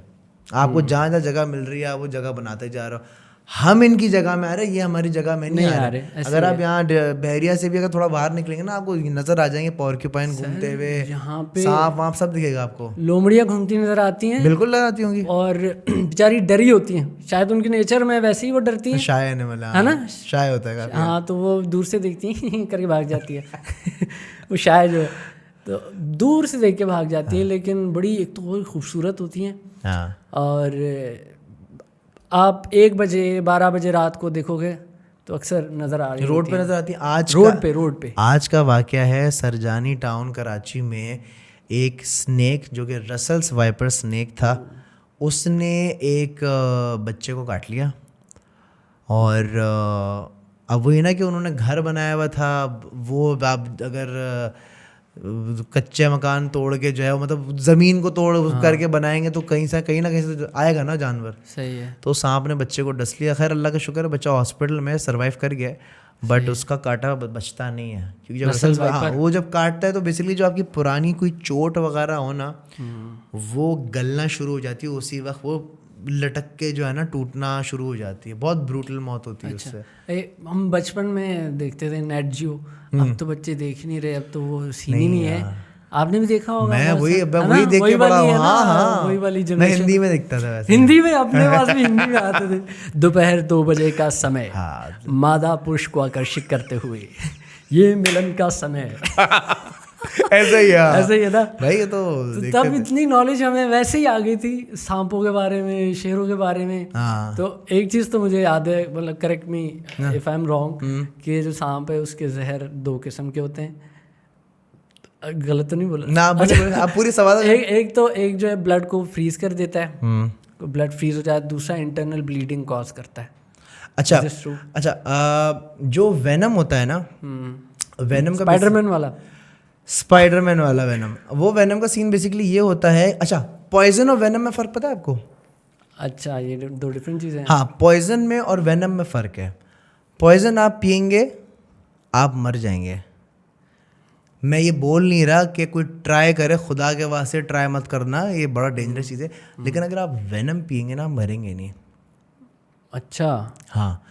आपको जहाँ जहाँ जगह मिल रही है आप वो जगह बनाते जा रहे हो। हम इनकी जगह में आ रहे हैं, ये हमारी जगह में नहीं आ रहे। अगर आप यहाँ बहरिया से भी अगर थोड़ा बाहर निकलेंगे ना, आपको नजर आ जाएंगे पॉर्क्यूपाइन घूमते हुए, यहाँ पे सांप वाप सब दिखेगा आपको, लोमड़ियाँ घूमती नजर आती हैं, बिल्कुल नजर आती होंगी, और बेचारी डरी होती हैं, शायद उनके नेचर में वैसे ही वो डरती हैं, शाय है ना, शाय होता है। हाँ तो वो दूर से देखती हैं करके भाग जाती है वो शाय जो है तो दूर से देख के भाग जाती है, लेकिन बड़ी एक तो बहुत खूबसूरत होती हैं। और आप 1 बजे 12 बजे रात को देखोगे तो अक्सर नज़र आ रही रोड पे नज़र आती है। आज रोड पे आज का वाक़या है सरजानी टाउन कराची में, एक स्नेक जो कि रसल्स वाइपर स्नेक था, उसने एक बच्चे को काट लिया। और अब वही ना कि उन्होंने घर बनाया हुआ था, वो आप अगर कच्चे मकान तोड़ के जो है मतलब ज़मीन को तोड़ करके बनाएंगे तो कहीं ना कहीं से आएगा ना जानवर। सही है। तो सांप ने बच्चे को डस लिया। खैर अल्लाह का शुक्र है बच्चा हॉस्पिटल में सर्वाइव कर गया, बट उसका काटा बचता नहीं है, क्योंकि जब वो जब काटता है तो बेसिकली जो आपकी पुरानी कोई चोट वगैरह हो ना, वो गलना शुरू हो जाती है, उसी वक्त वो लटक के जो है ना टूटना शुरू हो जाती है। बहुत ब्रूटल मौत होती है उससे। हम बचपन में देखते थे नेट जियो, अब तो बच्चे देख नहीं रहे, अब तो वो सीन ही नहीं है। आपने भी देखा होगा मैं बहुत वही सारे, है वही ना? देख वही के बड़ा वाली है हूँ। ना, हाँ हाँ, वही वाली मैं जनरेशन। हिंदी में देखता था वैसे। हिंदी में अपने पास भी हिंदी में आते थे। दोपहर 2 बजे का समय, हाँ। मादा पुरुष को आकर्षित करते हुए, ये मिलन का समय ऐसे ही यार, ऐसे ही है ना भाई ये तो देखते तब थे। इतनी नॉलेज हमें वैसे ही आ गई थी सांपों के बारे में, शेरों के बारे में। हाँ। तो एक चीज़ तो मुझे याद है, मतलब correct me if I am wrong, कि जो सांप है उसके जहर 2 किस्म के होते हैं। गलत तो नहीं बोला ना बोले, बोले, आप पूरी सवाल एक तो एक जो है ब्लड को फ्रीज कर देता है, ब्लड फ्रीज हो जाता है। दूसरा इंटरनल ब्लीडिंग कॉज करता है। अच्छा Is this true? अच्छा, जो वेनम होता है ना, वेनम का स्पाइडरमैन वाला, स्पाइडरमैन वाला वेनम, वो वेनम का सीन बेसिकली ये होता है। अच्छा, पॉइजन और वेनम में फ़र्क पता है आपको? अच्छा ये 2 डिफरेंट चीज़ें हैं। हाँ, पॉइजन में और वेनम में फ़र्क है। पॉइजन आप पियेंगे आप मर जाएंगे। मैं ये बोल नहीं रहा कि कोई ट्राई करे, खुदा के वास्ते ट्राई मत करना, ये बड़ा डेंजरस चीज़ है। लेकिन अगर आप वेनम पियेंगे ना, मरेंगे नहीं। अच्छा हाँ,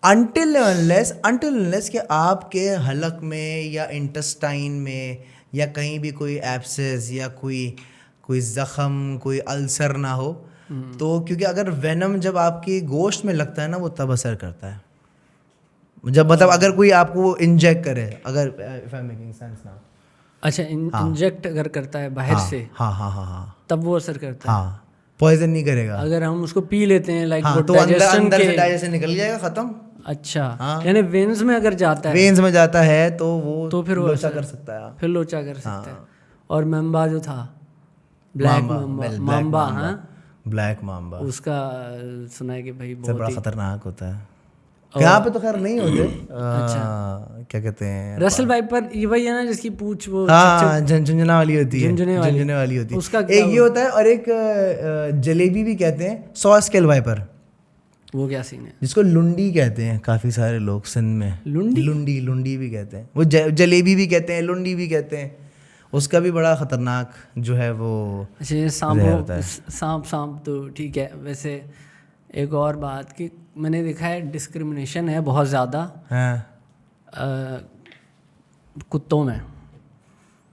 अनटिल अनलेस कि आपके हलक में या इंटेस्टाइन में या कहीं भी कोई एब्सेस या कोई ज़ख़म, कोई अल्सर ना हो। तो क्योंकि अगर वेनम जब आपकी गोश्त में लगता है ना, वो तब असर करता है। जब मतलब अगर कोई आपको इंजेक्ट करे, अगर if I am making sense now. अच्छा, इंजेक्ट अगर करता है बाहर से, हाँ हाँ हाँ हाँ तब वो असर करता है। हाँ, पॉइजन नहीं करेगा। अगर हम उसको पी लेते हैं लाइक हाँ, वो तो अंदर डाइजेशन अंदर के, से डाइजेशन निकल जाएगा, खत्म। अच्छा हाँ। यानी वेन्स में अगर जाता है वेन्स में जाता है तो वो तो फिर वो लोचा असर- कर सकता है। फिर लोचा कर सकता है। हाँ। और मम्बा जो था, ब्लैक माम्बा, हाँ ब्लैक माम्बा उसका सुना है कि भाई से बहुत बड़ा ही खतरनाक होता है। यहाँ पे तो खैर नहीं होते। क्या कहते हैं, रसल वाइपर, ये वही है ना जिसकी पूंछ वो हाँ, झंझना वाली होती है, झुंझुने वाली। झुंझुने वाली होती है। उसका एक ये होता है, और एक जलेबी भी कहते हैं, 100 स्केल वाइपर, वो क्या सीन है? जिसको लुंडी कहते हैं काफ़ी सारे लोग सिंध में। लुंडी भी कहते हैं, वो जलेबी भी कहते हैं, लुंडी भी कहते हैं। उसका भी बड़ा ख़तरनाक जो है वो अच्छा, ये सांप तो ठीक है। वैसे एक और बात कि मैंने देखा है डिस्क्रिमिनेशन है बहुत ज़्यादा कुत्तों में।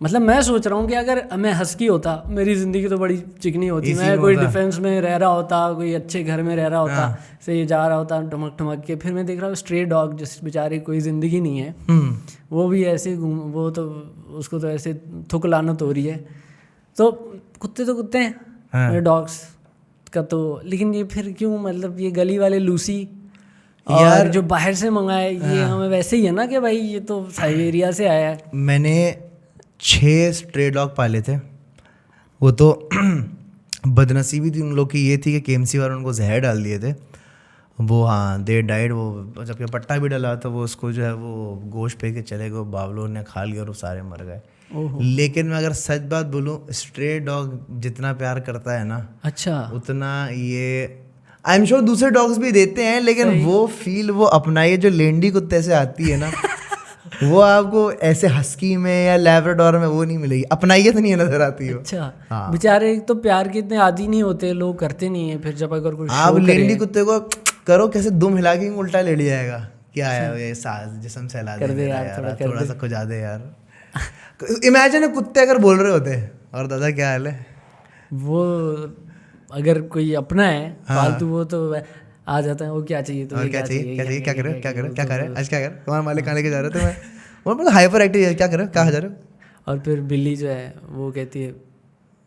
मतलब मैं सोच रहा हूँ कि अगर मैं हस्की होता, मेरी ज़िंदगी तो बड़ी चिकनी होती, मैं कोई डिफेंस में रह रहा होता, कोई अच्छे घर में रह रहा होता, से ये जा रहा होता ठमक ठमक के। फिर मैं देख रहा हूँ स्ट्रे डॉग, जिस बेचारे कोई ज़िंदगी नहीं है, वो भी ऐसे घूम, वो तो उसको तो ऐसे थुक लानत हो रही है। तो कुत्ते हैं, डॉग्स का तो। लेकिन ये फिर क्यों, मतलब ये गली वाले लूसी यार जो बाहर से मंगाए, ये हमें वैसे ही है ना कि भाई ये तो साइबेरिया से आया है। मैंने 6 स्ट्रे डॉग पाले थे। वो तो बदनसीबी थी उन लोग की, ये थी कि केएमसी वालों उनको जहर डाल दिए थे वो। हाँ, दे डाइड। वो जबकि पट्टा भी डला तो वो उसको जो है वो गोश्त पे के चले गए, बावलों ने खा लिया और वो सारे मर गए। लेकिन मैं अगर सच बात बोलूँ, स्ट्रे डॉग जितना प्यार करता है ना, अच्छा, उतना ये आई एम श्योर दूसरे डॉग्स भी देते हैं, लेकिन वो फील वो अपना ये जो लेंडी कुत्ते से आती है ना वो आपको ऐसे हस्की में या लैब्राडोर में वो नहीं मिलेगी, अपनाइयत नहीं नजर आती हो। अच्छा हाँ। बेचारे एक तो प्यार के इतने आदी नहीं होते लोग, करते नहीं है। फिर जब अगर कोई आप लेंडी कुत्ते को करो कैसे दुम हिला के उल्टा ले लिया जाएगा, क्या है ये सास जिस्म से हिला दे यार, थोड़ा सा खुजा दे यार। इमेजिन कुत्ते अगर बोल रहे होते और दादा क्या हाल है, वो अगर कोई अपना है फालतू, वो तो आ जाता है, वो क्या चाहिए तो क्या चाहिए क्या करे आज क्या कर, तुम्हारा मालिक कहाँ लेके जा रहे थे, मैं वो मतलब हाइपर एक्टिव है, क्या करे कहाँ जा रहे हो। और फिर बिल्ली जो है वो कहती है,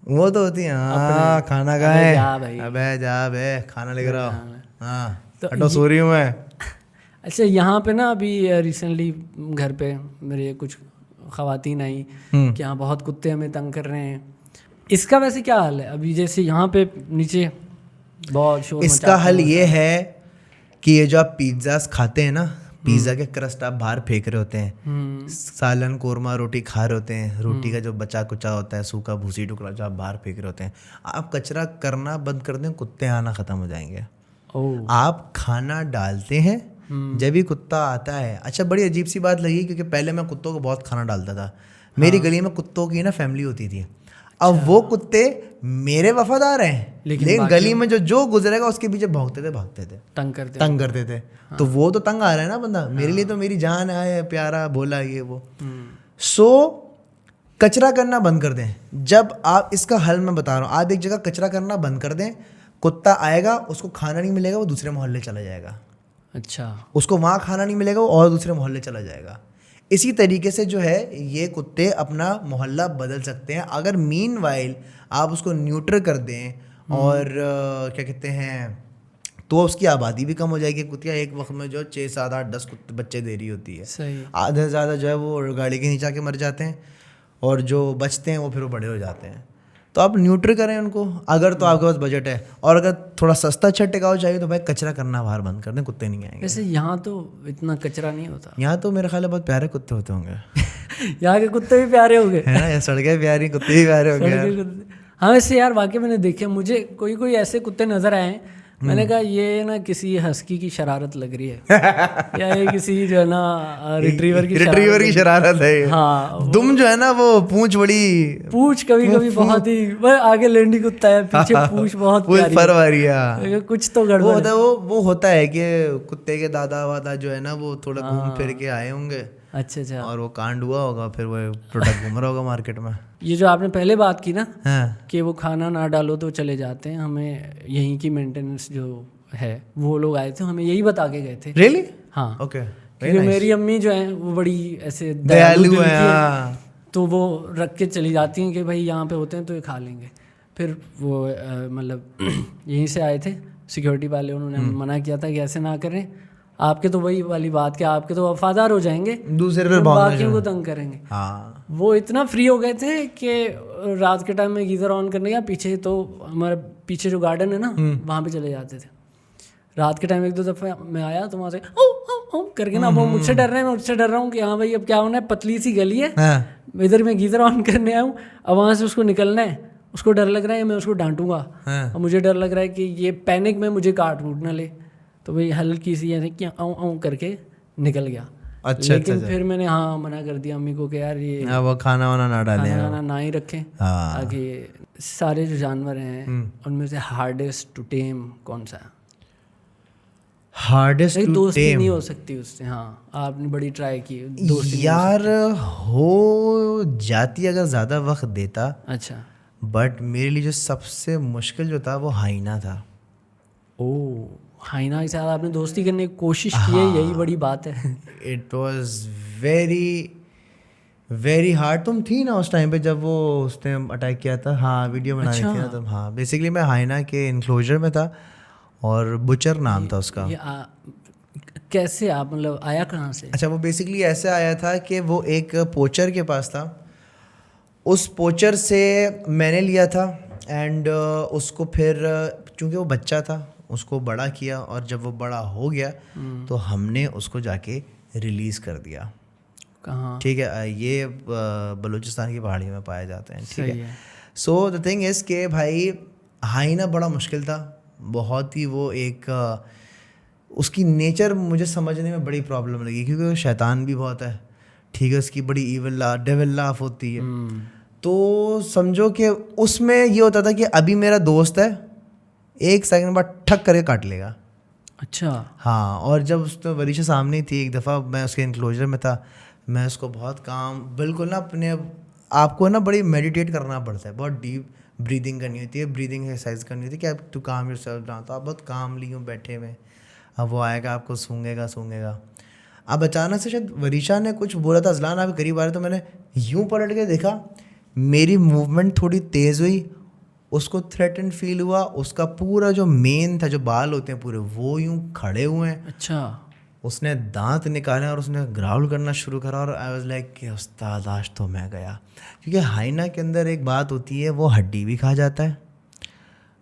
वो तो होती है हाँ, खाना कहाँ है, अबे जा बे खाना लेकर आओ, हाँ तो सो रही हूँ मैं। अच्छा, यहाँ पे ना अभी रिसेंटली घर पे मेरे कुछ ख़वातीन आई कि यहाँ बहुत कुत्ते हमें तंग कर रहे हैं। इसका वैसे क्या हाल है अभी? जैसे यहाँ पे नीचे बहुत शोर, इसका हल ये है कि ये जो आप पिज्ज़ास खाते हैं ना, पिज़्ज़ा के क्रस्ट आप बाहर फेंक रहे होते हैं, सालन कोरमा रोटी खा रहे होते हैं, रोटी का जो बचा कुचा होता है, सूखा भूसी टुकड़ा जो आप बाहर फेंक रहे होते हैं, आप कचरा करना बंद कर दें, कुत्ते आना ख़त्म हो जाएंगे। आप खाना डालते हैं जब भी कुत्ता आता है। अच्छा, बड़ी अजीब सी बात लगी, क्योंकि पहले मैं कुत्तों को बहुत खाना डालता था। मेरी गली में कुत्तों की ना फैमिली होती थी। अब वो कुत्ते मेरे वफादार हैं, लेकिन गली में जो गुजरेगा उसके पीछे भागते थे, तंग करते थे। तो वो तो तंग आ रहा है ना बंदा, मेरे लिए तो मेरी जान है, प्यारा भोला ये वो। सो कचरा करना बंद कर दें। जब आप, इसका हल मैं बता रहा हूँ, आप एक जगह कचरा करना बंद कर दें, कुत्ता आएगा, उसको खाना नहीं मिलेगा, वो दूसरे मोहल्ले चला जाएगा। अच्छा, उसको वहाँ खाना नहीं मिलेगा, वो और दूसरे मोहल्ले चला जाएगा। इसी तरीके से जो है ये कुत्ते अपना मोहल्ला बदल सकते हैं अगर मीनवाइल आप उसको न्यूट्रल कर दें और क्या कहते हैं, तो उसकी आबादी भी कम हो जाएगी। कुतिया एक वक्त में जो 6, 7, 8, 10 बच्चे दे रही होती है। सही। आधे से ज़्यादा जो है वो गाड़ी के नीचे आके मर जाते हैं, और जो बचते हैं वो फिर वो बड़े हो जाते हैं। तो आप न्यूट्रल करें उनको, अगर तो आपके पास बजट है। और अगर थोड़ा सस्ता अच्छा टिकाऊ चाहिए तो भाई कचरा करना बाहर बंद कर दें, कुत्ते नहीं आएंगे। वैसे यहाँ तो इतना कचरा नहीं होता। यहाँ तो मेरे ख्याल है बहुत प्यारे कुत्ते होते होंगे। यहाँ के कुत्ते भी प्यारे हो गए, है ना, ये सड़कें प्यारी, कुत्ते भी प्यारे हो गए। हाँ वैसे यार वाकई मैंने देखे, मुझे कोई कोई ऐसे कुत्ते नजर आए, मैंने कहा ये ना किसी हस्की की शरारत लग रही है या ये किसी जो है ना रिट्रीवर की शरारत है। हाँ, दुम जो है ना वो पूंछ कभी कभी बहुत ही, वह आगे लेंडी कुत्ता है, पीछे पूंछ बहुत प्यारी फर वाली है। कुछ तो गड़बड़ होता है। वो होता है कि कुत्ते के दादा वादा जो है ना वो थोड़ा घूम फिर के आए होंगे। अच्छा, और वो कांड हुआ होगा, फिर वो प्रोडक्ट घूम रहा होगा मार्केट में। ये जो आपने पहले बात की ना, हाँ। कि वो खाना ना डालो तो चले जाते हैं, हमें यहीं की मेंटेनेंस जो है वो लोग आए थे, हमें यही बता के गए थे। रियली? हाँ, ओके। क्योंकि मेरी अम्मी जो है वो बड़ी ऐसे दयालु दिल की है, तो वो रख के चली जाती हैं कि भाई यहाँ पे होते हैं तो ये खा लेंगे। फिर वो मतलब यहीं से आए थे सिक्योरिटी वाले, उन्होंने मना किया था कि ऐसे ना करें, आपके तो वही वाली बात कि आपके तो वफादार हो जाएंगे, दूसरे पे बाकियों को तंग करेंगे। हाँ। वो इतना फ्री हो गए थे कि रात के टाइम में गीज़र ऑन करने गया पीछे, तो हमारे पीछे जो गार्डन है ना वहाँ पे चले जाते थे। रात के टाइम 1-2 दफ़ा मैं आया तो वहाँ से ओ करके ना, वो मुझसे डर रहे हैं, मैं उससे डर रहा हूँ कि हाँ भाई अब क्या होना है, पतली सी गली है, इधर मैं गीज़र ऑन करने आया हूँ, अब वहाँ से उसको निकलना है, उसको डर लग रहा है मैं उसको डांटूंगा, और मुझे डर लग रहा है कि ये पैनिक में मुझे काट कूट ना ले, तो भाई हल्की सी ऐसे क्या आऊँ करके निकल गया। अच्छा, लेकिन फिर मैंने हाँ मना कर दिया अम्मी को कि यार ये वो खाना वाना ना डालें, खाना ना ही रखें, ताकि सारे जो जानवर हैं उनमें से हार्डेस्ट टू टेम कौन सा है? हार्डेस्ट टू दोस्ती नहीं हो सकती उससे। हाँ, आपने बड़ी ट्राई की दोस्ती यार, हो जाती अगर ज़्यादा वक्त देता। अच्छा, बट मेरे लिए जो सबसे मुश्किल जो था वो हाइना था। ओह, हाइना के साथ आपने दोस्ती करने की कोशिश की है, यही बड़ी बात है। It was very very hard. तुम थी ना उस टाइम पे जब वो उसने अटैक किया था? हाँ, वीडियो बना रही थी ना तुम। हाँ, बेसिकली मैं हाइना के इनक्लोजर में था और बुचर नाम था उसका। कैसे आप, मतलब आया कहाँ से? अच्छा, वो बेसिकली ऐसे आया था कि वो एक पोचर के पास था, उस पोचर से मैंने लिया था, एंड उसको फिर चूँकि वो बच्चा था उसको बड़ा किया, और जब वो बड़ा हो गया तो हमने उसको जाके रिलीज़ कर दिया। कहाँ? ठीक है, ये बलूचिस्तान की पहाड़ी में पाए जाते हैं। ठीक है। सो द थिंग इज़ के भाई हाइना बड़ा मुश्किल था बहुत ही। वो एक उसकी नेचर मुझे समझने में बड़ी प्रॉब्लम लगी, क्योंकि वो शैतान भी बहुत है। ठीक है, उसकी बड़ी डेविल लाफ होती है। तो समझो कि उसमें ये होता था कि अभी मेरा दोस्त है, 1 सेकंड बाद ठक करके काट लेगा। अच्छा। हाँ, और जब उसने वरीशा सामने थी, एक दफ़ा मैं उसके इंक्लोजर में था, मैं उसको बहुत काम बिल्कुल ना अपने आपको ना बड़ी मेडिटेट करना पड़ता है, बहुत डीप ब्रीदिंग करनी होती है, ब्रीदिंग एक्सरसाइज करनी होती है कि आप टू काम योरसेल्फ डाउन। तो आप बहुत कामली हो बैठे हुए, अब वो आएगा आपको सूंघेगा। अब अचानक से शायद वरीशा ने कुछ बोला था, अजलान आप करीब आ रहे, तो मैंने यूँ पलट के देखा, मेरी मूवमेंट थोड़ी तेज़ हुई, उसको थ्रेटन फील हुआ, उसका पूरा जो मेन था, जो बाल होते हैं पूरे, वो यूँ खड़े हुए हैं। अच्छा। उसने दांत निकाले और उसने ग्राउल करना शुरू करा, और आई वाज लाइक कि उस्ताद आज तो मैं गया। क्योंकि हाइना के अंदर एक बात होती है, वो हड्डी भी खा जाता है,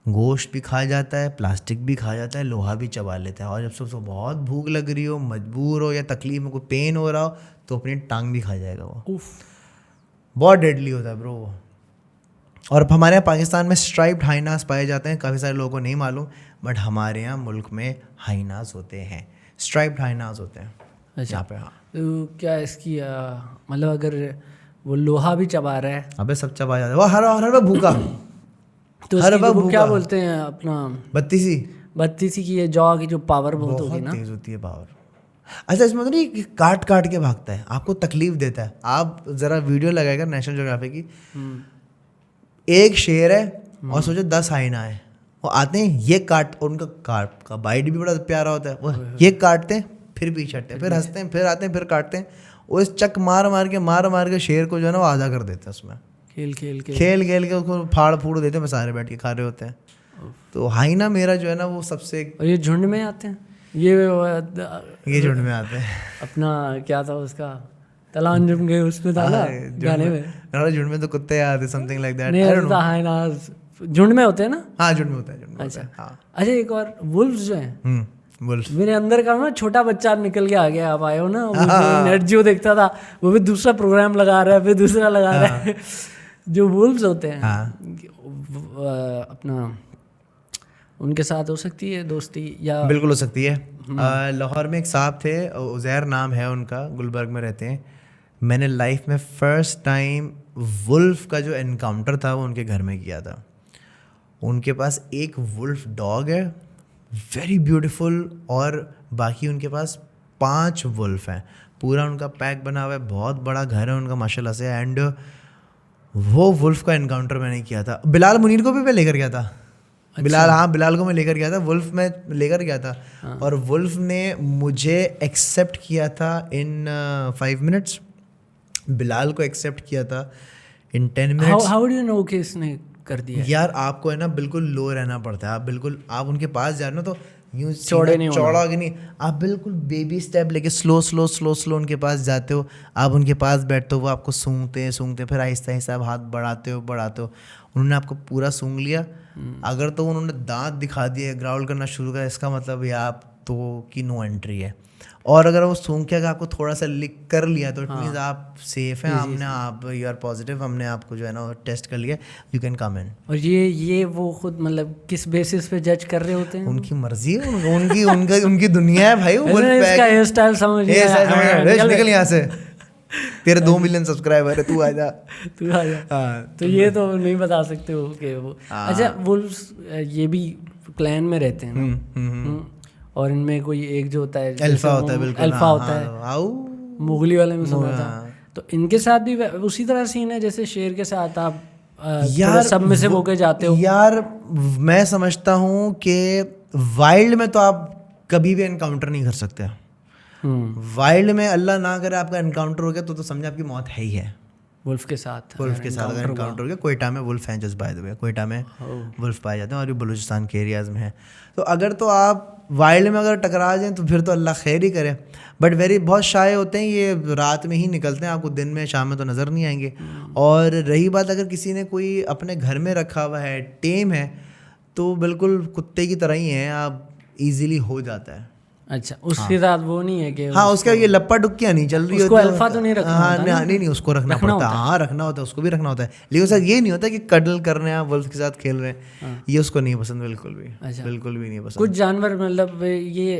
गोश्त भी खा जाता है, प्लास्टिक भी खा जाता है, लोहा भी चबा लेता है। और जब उसको बहुत भूख लग रही हो, मजबूर हो, या तकलीफ में कोई पेन हो रहा हो, तो अपनी टांग भी खा जाएगा वो। बहुत डेडली होता है ब्रो वो। और हमारे यहाँ पाकिस्तान में स्ट्राइप्ड हाइनास पाए जाते हैं, काफ़ी सारे लोगों को नहीं मालूम, बट हमारे यहाँ मुल्क में हाइनास होते हैं, स्ट्राइप्ड हाइनास होते हैं। अच्छा। यहाँ पे हाँ। तो क्या इसकी मतलब अगर वो लोहा भी चबा रहा है, अबे सब चबा जाता है वो, हर भूखा तो हर उसकी वो क्या भूखा। बोलते हैं अपना, बत्तीसी की ये जॉ की जो पावर बहुत होगी ना, तेज होती है पावर। अच्छा, इसमें तो नहीं काट काट के भागता है, आपको तकलीफ देता है। आप ज़रा वीडियो लगाएगा नेशनल ज्योग्राफी की, एक शेर है और सोचो 10 हाइना है, वो आते हैं ये काट, और उनका काट का बाइट भी बड़ा प्यारा होता है, वो ये काटते हैं फिर पीछे हटते हैं, फिर हंसते हैं, फिर आते हैं, फिर काटते हैं, वो इस चक मार मार के शेर को जो है ना वो आधा कर देते हैं उसमें, खेल खेल के उसको फाड़ फूड़ देते हैं, सारे बैठ के खा रहे होते हैं। तो हाइना मेरा जो है ना वो सबसे, और ये झुंड में आते हैं, ये झुंड में आते हैं। अपना क्या था उसका तलान जुम गए उसमें था ना गाने में, झुंड में तो कुत्ते आते, समथिंग लाइक दैट। नहीं होता हाइनास झुंड में होते हैं ना। हाँ झुंड में होता है, झुंड में अच्छा होता है, हाँ। अच्छा, एक और वुल्फ्स जो हैं, वुल्फ मेरे अंदर का ना छोटा बच्चा निकल के आ गया। आप आए हो ना, वो नेट जियो देखता था, वो भी दूसरा प्रोग्राम लगा रहा है, फिर दूसरा लगा रहा है। जो वुल्फ्स होते हैं अपना, उनके साथ हो सकती है दोस्ती या? बिल्कुल हो सकती है। लाहौर में एक साहब थे, उज़ैर नाम है उनका, गुलबर्ग में रहते हैं। मैंने लाइफ में फ़र्स्ट टाइम वुल्फ का जो एनकाउंटर था वो उनके घर में किया था। उनके पास एक वुल्फ डॉग है, वेरी ब्यूटीफुल, और बाकी उनके पास 5 वुल्फ हैं। पूरा उनका पैक बना हुआ है, बहुत बड़ा घर है उनका माशाल्लाह से। एंड वो वुल्फ का एनकाउंटर मैंने किया था। बिलाल मुनीर को भी मैं लेकर गया था। अच्छा। बिलाल को मैं लेकर गया था, वुल्फ में लेकर गया था। हाँ। और वुल्फ ने मुझे एक्सेप्ट किया था इन 5 मिनट्स, बिलाल को एक्सेप्ट किया था इन 10 minutes. How do you know कि इसने कर दिया? यार आपको है ना बिल्कुल लो रहना पड़ता है। आप उनके पास जा रहे हो ना तो यूँ चौड़ा नहीं, आप बिल्कुल बेबी स्टेप लेके स्लो उनके पास जाते हो, आप उनके पास बैठते हो, वो आपको सूंघते फिर आहिस्ता आहिस्ता आप हाथ बढ़ाते हो। उन्होंने आपको पूरा सूंघ लिया। अगर तो उन्होंने दांत दिखा दिए, ग्राउल करना शुरू करा, इसका मतलब ये आप तो की नो एंट्री है। और अगर वो सूंघ के आपको थोड़ा सा लिक कर लिया तो इट मीन्स आप सेफ हैं, हमने आप यू आर पॉजिटिव, हमने आपको जो है ना टेस्ट कर लिया, यू कैन कम इन। और ये वो खुद मतलब किस बेसिस पे जज कर रहे होते हैं? उनकी मर्जी है, उनकी दुनिया है भाई। इसका हेयर स्टाइल समझ निकल यहाँ से, तेरे 2 मिलियन सब्सक्राइबर है, तू आ जा। तो ये तो नहीं बता सकते हो कि वो। अच्छा, वुल्व्स ये भी क्लैन में रहते हैं और इनमें कोई एक जो होता है अल्फा होता है, बिल्कुल अल्फा होता है, मुगली वाले में सुना था। तो इनके साथ भी उसी तरह सीन है जैसे शेर के साथ आप यार सब में से होके जाते हो? यार मैं समझता हूँ कि वाइल्ड में तो आप कभी भी एनकाउंटर नहीं कर सकते। वाइल्ड में अल्लाह ना करे आपका एनकाउंटर हो गया तो समझे आपकी मौत है ही है। वुल्फ के साथ अगर एनकाउंटर हो गया, कोयटा में वुल्फ हैं, just by the way, Quetta में वुल्फ पाए जाते हैं और ये बलूचिस्तान के एरियाज़ में है। तो अगर तो आप वाइल्ड में अगर टकरा जाएं तो फिर तो अल्लाह खैर ही करे। बट बहुत शाये होते हैं, ये रात में ही निकलते हैं, आपको दिन में शाम में तो नज़र नहीं आएंगे। और रही बात अगर किसी ने कोई अपने घर में रखा हुआ है, टेम है, तो बिल्कुल कुत्ते की तरह ही है, आप इजीली हो जाता है। अच्छा, उसके साथ वो नहीं है कि हाँ उसका ये लप्पा डुक्कियाँ नहीं चल रही उसको अल्फा तो नहीं रखना होता? हाँ नहीं उसको रखना पड़ता है। हाँ रखना होता है, उसको भी रखना होता है, लेकिन सर ये नहीं होता कि कडल कर रहे हैं आप वुल्फ के साथ खेल रहे हैं, ये उसको नहीं पसंद बिल्कुल भी। अच्छा, बिल्कुल भी नहीं पसंद। कुछ जानवर मतलब ये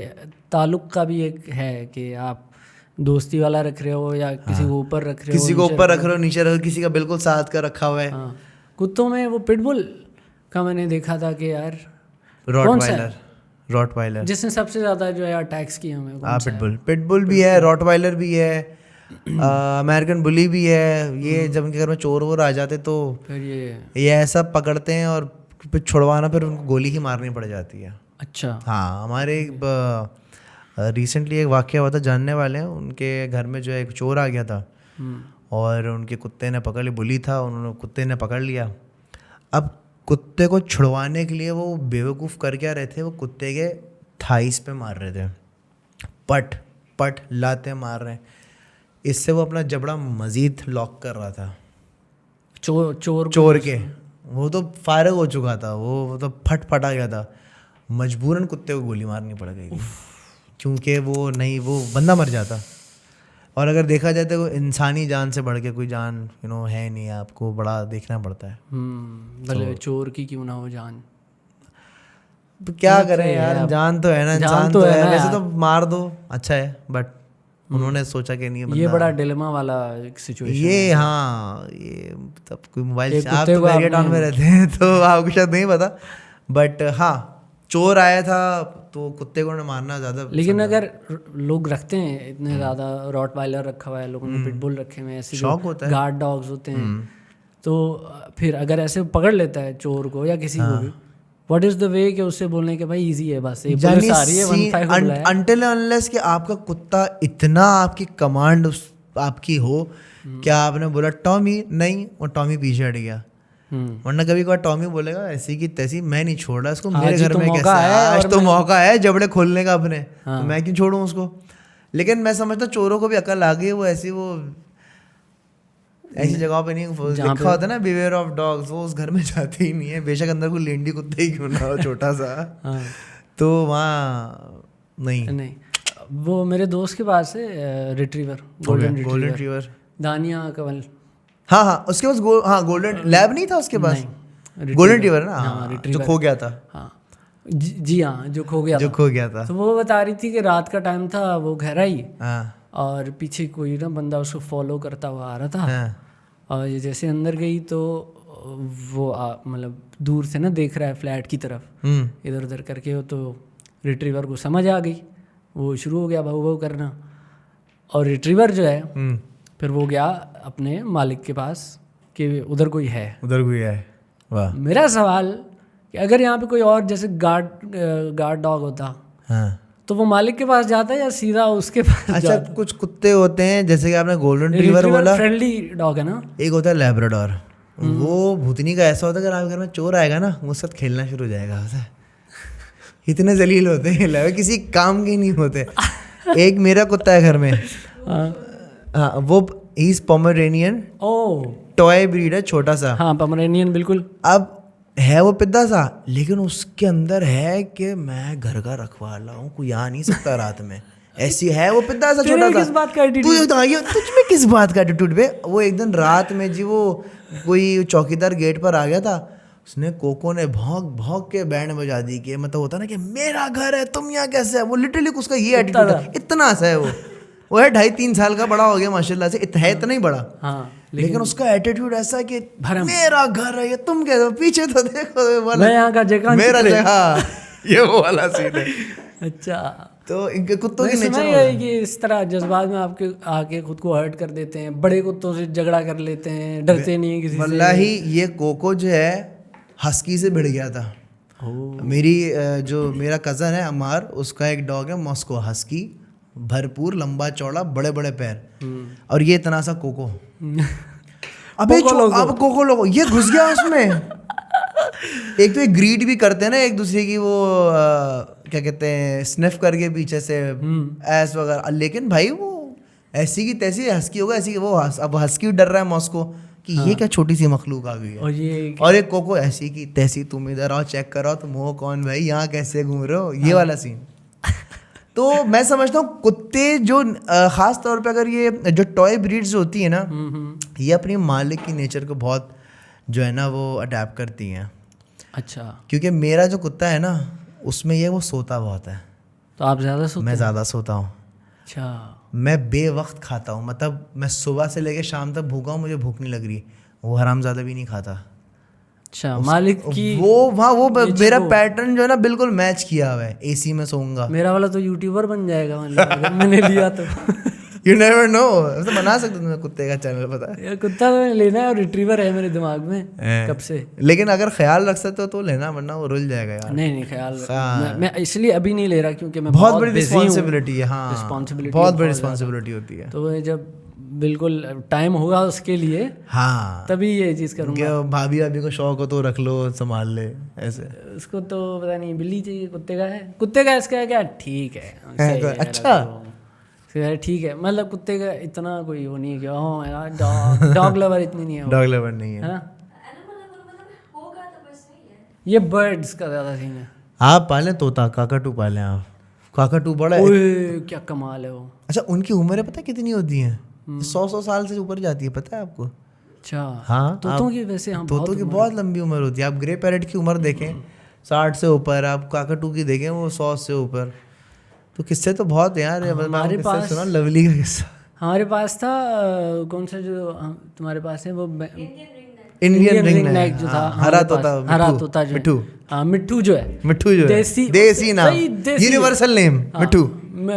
ताल्लुक का भी एक है कि आप दोस्ती वाला रख रहे हो या किसी को ऊपर रख रहे हो, किसी को ऊपर रख रहे हो, नीचे रख रहे हो, किसी का बिल्कुल साथ का रखा हुआ है। कुत्तों में वो पिटबुल का मैंने देखा था कि यार रॉटवाइलर जिसने सबसे ज्यादा जो है अटैक्स किए हमें। पिटबुल भी है, रॉटवाइलर भी है, अमेरिकन बुली भी है। ये जब उनके घर में चोर वोर आ जाते तो फिर ये ऐसा पकड़ते हैं और फिर छुड़वाना, फिर उनको गोली ही मारनी पड़ जाती है। अच्छा हाँ, हमारे रिसेंटली एक वाक़या हुआ था, जानने वाले हैं, उनके घर में जो है एक चोर आ गया था और उनके कुत्ते ने पकड़ लिया, बुली था, उन्होंने कुत्ते ने पकड़ लिया। अब कुत्ते को छुड़वाने के लिए वो बेवकूफ़ कर क्या रहे थे, वो कुत्ते के थाइस पे मार रहे थे, पट लाते मार रहे हैं। इससे वो अपना जबड़ा मज़ीद लॉक कर रहा था चोर के। वो तो फारिग हो चुका था, वो तो फटा गया था, मजबूरन कुत्ते को गोली मारनी पड़ गई क्योंकि वो बंदा मर जाता। और अगर देखा जाए तो इंसानी जान से बढ़ के कोई जान है नहीं, आपको बड़ा देखना पड़ता है। भले चोर की क्यों ना हो जान, तो क्या करें यार, जान तो है ना, इंसान तो है। वैसे तो मार दो अच्छा है, बट उन्होंने सोचा कि नहीं, ये बड़ा डिलेमा वाला सिचुएशन ये है। हाँ ये तब कोई मोबाइल, आप तो बैरिया टाउन में रहते हैं तो आपको शायद नहीं पता, बट हाँ चोर आया था तो कुत्ते को मारना ज़्यादा। लेकिन अगर लोग रखते हैं इतने ज़्यादा, रॉट वाइलर रखा हुआ है लोगों ने, पिटबुल रखे हुए हैं, ऐसे शौक होता है, गार्ड डॉग्स होते हैं, तो फिर अगर ऐसे पकड़ लेता है चोर को या किसी को भी, व्हाट इज द वे कि उससे बोलने के भाई इजी है, बस ये पुलिस आ रही है 15 को बुलाया। अनटिल अनलेस कि आपका कुत्ता इतना आपकी कमांड आपकी हो, क्या आपने बोला टॉमी नहीं, और टॉमी पीछे हट गया, वरना कभी कभार टॉमी बोलेगा ऐसी की तैसी, मैं नहीं छोड़ रहा इसको, मेरे घर में कैसे आज तो मौका है जबड़े खोलने का अपने, तो मैं क्यों छोड़ूं उसको। लेकिन मैं समझता चोरों को भी अकल आ गई, वो ऐसी जगह पे नहीं लिखा होता ना बिवेयर ऑफ डॉग्स, वो उस घर में जाते ही नहीं है, बेशक अंदर कोई लेंडी कुत्ते ही क्यों ना हो छोटा सा, तो वहाँ नहीं। वो मेरे दोस्त के पास है रिट्रीवर, गोल्डन रिट्रीवर, दानिया कवल। हाँ उसके पास गोल्डन लैब नहीं था उसके पास, गोल्डन रिट्रीवर ना, जो खो गया था। जी हाँ, जो खो गया था। तो वो बता रही थी कि रात का टाइम था, वो घर आई और पीछे कोई ना बंदा उसको फॉलो करता हुआ आ रहा था, और ये जैसे अंदर गई तो वो मतलब दूर से ना देख रहा है फ्लैट की तरफ, इधर उधर करके, तो रिट्रीवर को समझ आ गई, वो शुरू हो गया भाऊ भाऊ करना, और रिट्रीवर जो है फिर वो गया अपने मालिक के पास कि उधर कोई है। वाह। मेरा सवाल कि अगर यहाँ पे कोई और जैसे गार्ड डॉग होता, तो वो मालिक के पास जाता है या सीधा उसके पास अच्छा जाता? कुछ कुत्ते होते हैं जैसे कि आपने गोल्डन रिट्रीवर बोला, फ्रेंडली डॉग है ना, एक होता है लैब्राडोर, वो भूतनी का ऐसा होता है, अगर आपके घर में चोर आएगा ना वो उसके साथ खेलना शुरू हो जाएगा, इतने जलील होते हैं, किसी काम के नहीं होते। एक मेरा कुत्ता है घर में, वो ईज पोमेरेनियन, टॉय ब्रीड है, छोटा सा। हाँ पोमेरेनियन बिल्कुल। अब है वो पिद्दा सा, लेकिन उसके अंदर है कि मैं घर का रखवाला हूँ, कोई आ नहीं सकता रात में, ऐसी है वो पिद्दा सा छोटा सा। किस बात का एटीट्यूड? तुझ में किस बात का एटीट्यूड बे? वो एक दिन रात में जी वो कोई चौकीदार गेट पर आ गया था, उसने कोको ने भौंक के बैंड बजा दी कि मतलब होता ना कि मेरा घर है तुम यहाँ कैसे है, वो लिटरली उसका ये एटीट्यूड है, इतना सा है वो है 2.5-3 साल का, बड़ा हो गया माशाल्लाह से, है इतना ही बड़ा, लेकिन उसका एटीट्यूड ऐसा है कि मेरा घर है ये तुम कैसे, पीछे तो देखो मैं यहाँ का जगह, मेरा जगह, ये वो वाला सीन है। अच्छा, तो इनके कुत्तों की नेचर है कि इस तरह जज्बात में आपके आके खुद को हर्ट कर देते हैं, बड़े कुत्तों से झगड़ा कर लेते हैं, डरते नहीं है किसी से। वल्लाही ये कोको जो है हस्की से भिड़ गया था। मेरी जो मेरा कज़न है अमार, उसका एक डॉग है मॉस्को हस्की, भरपूर लंबा चौड़ा बड़े बड़े पैर, और ये इतना सा कोको। अबे अब कोको लोगो ये घुस गया उसमें। एक तो ये ग्रीड भी करते हैं ना एक दूसरे की, वो क्या कहते हैं, स्निफ करके पीछे से ऐस वगैरह, लेकिन भाई वो ऐसी की तैसी हस्की होगा, ऐसी वो अब हस्की डर रहा है मॉस्को कि ये क्या छोटी सी मखलूक आ गई है, और एक कोको ऐसी की तैसी, तुम इधर आओ चेक करो, तुम हो कौन भाई, यहाँ कैसे घूम रहे हो, ये वाला सीन। तो मैं समझता हूँ कुत्ते जो ख़ास तौर पे अगर ये जो टॉय ब्रीड्स होती है ना, ये अपनी मालिक की नेचर को बहुत जो है ना वो अडेप्ट करती हैं। अच्छा, क्योंकि मेरा जो कुत्ता है ना उसमें ये वो सोता बहुत है। तो आप ज़्यादा सोते? मैं ज़्यादा सोता हूँ। अच्छा। मैं बेवक्त खाता हूँ, मतलब मैं सुबह से लेकर शाम तक भूखा हूँ, मुझे भूख नहीं लग रही, वो हरामज़ादा भी नहीं खाता। अच्छा, मालिक की वो मेरा पैटर्न जो है ना बिल्कुल मैच किया हुआ है, एसी में सोऊंगा। मेरा वाला तो यूट्यूबर बन जाएगा अगर मैंने लिया तो। You never know, तो बना सकते तुम्हें कुत्ते का चैनल, पता है? कुत्ता तो लेना है, और रिट्रीवर है मेरे दिमाग में कब से। लेकिन अगर ख्याल रख सकते हो तो लेना, वरना वो रुल जाएगा यार। नहीं ख्याल मैं इसलिए अभी नहीं ले रहा क्योंकि मैं बहुत बड़ी रिस्पॉन्सिबिलिटी है। हाँ, रिस्पॉन्सिबिलिटी बहुत बड़ी रिस्पॉन्सिबिलिटी होती है। तो जब बिल्कुल टाइम होगा उसके लिए, हाँ, तभी ये चीज़ करूँगा। भाभी अभी को शौक हो तो रख लो, संभाल ले ऐसे। उसको तो पता नहीं, बिल्ली चाहिए, कुत्ते का है, कुत्ते का इसका है क्या, ठीक है। अच्छा ठीक है, मतलब कुत्ते का इतना कोई वो नहीं है कि डॉग लवर इतनी नहीं है, डॉग लवर नहीं है। ये बर्ड्स का ज़्यादा सीन है। आप पालें तोता, काकाटू पालें आप, काकाटू बड़ा क्या कमाल है वो। अच्छा, उनकी उम्रें पता कितनी होती हैं? 100 साल से ऊपर जाती है, पता है आपको? अच्छा हाँ, तोतों की वैसे तोतों की बहुत लंबी उम्र होती है। आप ग्रे पैरेट की उम्र देखें 60 से ऊपर, आप काकाटू की देखें वो 100 से ऊपर। तो किस्से तो बहुत है यार। हमारे पास सुना लवली का किस्सा, हमारे पास था, कौन सा जो तुम्हारे पास है वो इंडियन रिंग नेक जो था हरा तोता, हरा तोता जो मिट्ठू, हाँ मिट्ठू जो है, मिट्ठू जो देसी नाम, सही देसी यूनिवर्सल नेम मिट्ठू,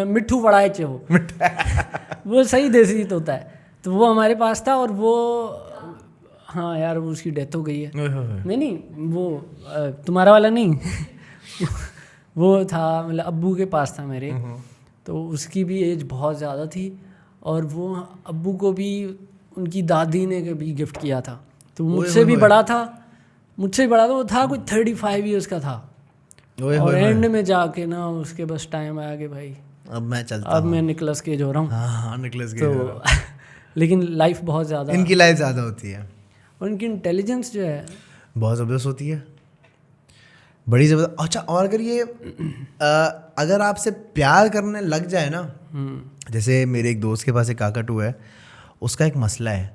मिट्ठू बड़ाए चे वो सही देसी तोता है। तो वो हमारे पास था और वो हाँ यार वो उसकी डेथ हो गई है। नहीं वो तुम्हारा वाला नहीं वो था मतलब अब्बू के पास था मेरे, तो उसकी भी एज बहुत ज़्यादा थी और वो अब्बू को भी उनकी दादी ने कभी गिफ्ट किया था। तो मुझसे भी बड़ा था, वो था कोई 35 ईयर्स का था। और एंड में जाके ना उसके बस टाइम आया कि भाई अब मैं चलता अब मैं निकलस केज हो रहा हूँ। हाँ निकलस केज तो लेकिन लाइफ बहुत ज़्यादा, इनकी लाइफ ज़्यादा होती है और इनकी इंटेलिजेंस जो है बहुत ज़बरदस्त होती है, बड़ी ज़बरदस्त। अच्छा और अगर ये अगर आपसे प्यार करने लग जाए ना, जैसे मेरे एक दोस्त के पास एक काकाटू है, उसका एक मसला है,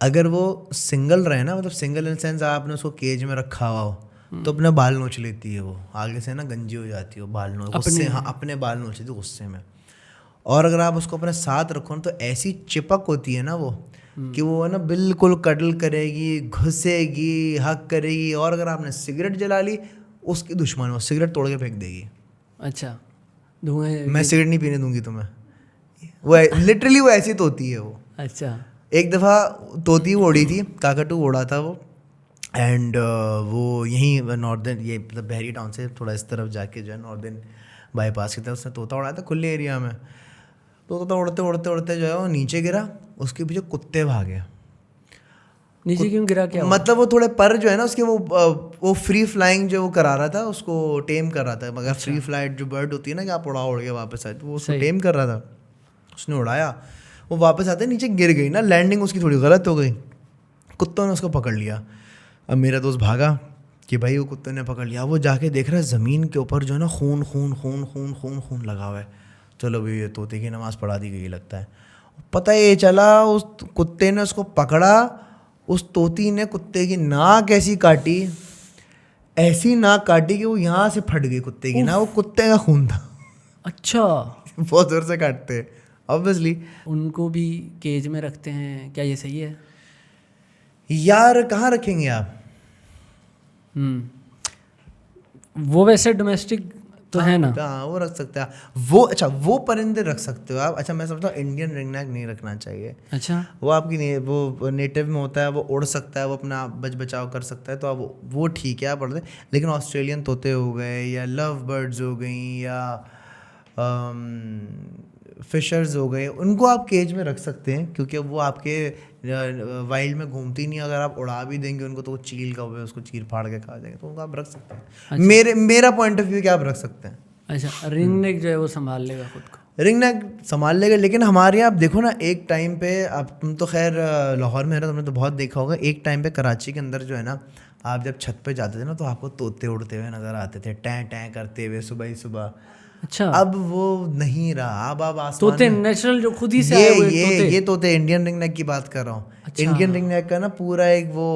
अगर वो सिंगल रहे ना, मतलब सिंगल इन सेंस आपने उसको केज में रखा हुआ हो तो अपने बाल नोच लेती है वो, आगे से ना गंजी हो जाती है वो, बाल नोच गुस्से, हाँ अपने बाल नोच लेती है गुस्से में। और अगर आप उसको अपने साथ रखो ना तो ऐसी चिपक होती है ना वो कि वो है ना बिल्कुल कडल करेगी, घुसेगी, हक करेगी। और अगर आपने सिगरेट जला ली उसकी दुश्मन, वो सिगरेट तोड़ के फेंक देगी। अच्छा धुएं, मैं सिगरेट नहीं पीने दूंगी तुम्हें, वो लिटरली वो ऐसी तोती है वो। अच्छा एक दफ़ा तोती वो उड़ी थी, काकाटू उड़ा था वो, एंड वो यहीं नॉर्दर्न, ये मतलब बहरी टाउन से थोड़ा इस तरफ जाके जो है नॉर्दर्न बाईपास की तरफ उसने तोता उड़ाया था खुले एरिया में। तो तोता उड़ते उड़ते उड़ते जो है वो नीचे गिरा, उसके पीछे कुत्ते भागे। नीचे क्यों गिरा, क्या मतलब वो थोड़े पर जो है ना उसके वो फ्री फ्लाइंग जो वो करा रहा था, उसको टेम कर रहा था। मगर फ्री फ्लाइट जो बर्ड होती है ना कि आप उड़ा के वापस आए, तो वो उसको टेम कर रहा था। उसने उड़ाया, वो वापस आते नीचे गिर गई ना, लैंडिंग उसकी थोड़ी गलत हो गई, कुत्तों ने उसको पकड़ लिया। अब मेरा दोस्त भागा कि भाई वो कुत्ते ने पकड़ लिया, वो जाके देख रहा है ज़मीन के ऊपर जो है ना खून खून खून खून खून खून लगा हुआ है। चलो भाई ये तोते की नमाज़ पढ़ा दी गई लगता है। पता ये चला उस कुत्ते ने उसको पकड़ा, उस तोती ने कुत्ते की नाक ऐसी काटी, ऐसी नाक काटी कि वो यहाँ से फट गई कुत्ते की नाक, वो कुत्ते का खून था। अच्छा बहुत जोर से काटते हैं ऑब्वियसली। उनको भी केज में रखते हैं, क्या ये सही है? यार कहाँ रखेंगे आप? वो वैसे डोमेस्टिक तो है ना? हाँ वो रख सकते हैं वो। अच्छा वो परिंदे रख सकते हो आप। अच्छा मैं समझता हूँ इंडियन रिंगनेक नहीं रखना चाहिए। अच्छा वो आपकी वो नेटिव में होता है, वो उड़ सकता है, वो अपना बचाव कर सकता है, तो आप वो ठीक है आप उड़ दे। लेकिन ऑस्ट्रेलियन तोते हो गए या लव बर्ड्स हो गई या फिशर्स हो गए, उनको आप केज में रख सकते हैं क्योंकि वो आपके वाइल्ड में घूमती नहीं। अगर आप उड़ा भी देंगे उनको तो वो चील का हुए उसको चीर फाड़ के खा जाएंगे, तो उनको आप रख सकते हैं। अच्छा। मेरा पॉइंट ऑफ व्यू क्या आप रख सकते हैं। अच्छा रिंग नेक जो है वो संभाल लेगा खुद को, रिंग नेक संभाल लेगा। लेकिन हमारे यहाँ आप देखो ना, एक टाइम पे आप, तुम तो खैर लाहौर में रहे, तुमने तो बहुत देखा होगा, एक टाइम पे कराची के अंदर जो है ना, आप जब छत पे जाते थे ना तो आपको तोते उड़ते हुए नज़र आते थे, टैं टैं करते हुए सुबह ही सुबह। अच्छा अब वो नहीं रहा। अब आसमान तोते नेचुरल जो खुद ही से आए हुए ये तोते इंडियन रिंग नेक की बात कर रहा हूँ। अच्छा। इंडियन रिंग नेक का ना पूरा एक वो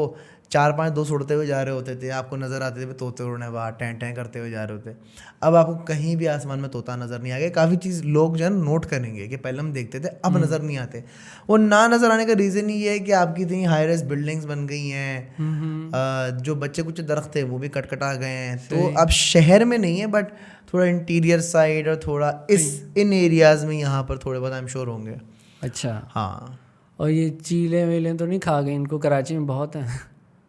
4-5 दोस्त उड़ते हुए जा रहे होते थे, आपको नज़र आते थे तोते उड़ने बाहर टैं टैं करते हुए जा रहे होते। अब आपको कहीं भी आसमान में तोता नज़र नहीं आ गया। काफ़ी चीज़ लोग जो है नोट करेंगे कि पहले हम देखते थे अब नज़र नहीं आते। वो ना नज़र आने का रीज़न ये है कि आपकी इतनी हाई राइज बिल्डिंग्स बन गई हैं, जो बच्चे कुछ दरख्त थे वो भी कटकटा गए हैं, तो अब शहर में नहीं है बट थोड़ा इंटीरियर साइड और थोड़ा इन एरियाज़ में यहाँ पर थोड़े बहुत आई एम श्योर होंगे। अच्छा हाँ। और ये चीले वीले तो नहीं खा गए इनको? कराची में बहुत हैं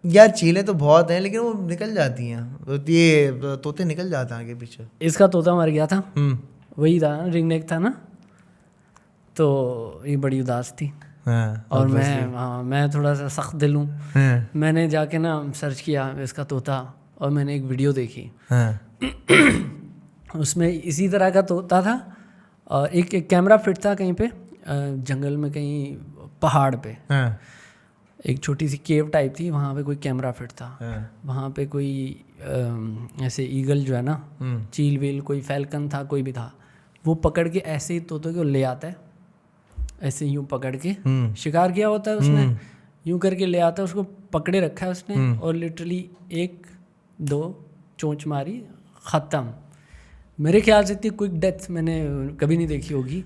यार चीलें तो बहुत हैं लेकिन वो निकल जाती हैं, तो ये तोते निकल जाते हैं आगे पीछे। इसका तोता मर गया था, वही था रिंग नेक था ना, तो ये बड़ी उदास थी। हाँ, और मैं थोड़ा सा सख्त दिल हूँ। हाँ, मैंने जाके ना सर्च किया इसका तोता और मैंने एक वीडियो देखी। हाँ, उसमें इसी तरह का तोता था और एक कैमरा फिट था कहीं पे जंगल में, कहीं पहाड़ पे, हाँ, एक छोटी सी केव टाइप थी, वहाँ पे कोई कैमरा फिट था। वहाँ पे कोई ऐसे ईगल जो है ना, चील वील, कोई फैल्कन था, कोई भी था, वो पकड़ के ऐसे ही तोते को ले आता है, ऐसे यूँ पकड़ के शिकार किया होता है उसने, यूँ करके ले आता है, उसको पकड़े रखा है उसने और लिटरली 1-2 चोंच मारी, ख़त्म। मेरे ख्याल से इतनी क्विक डेथ मैंने कभी नहीं देखी होगी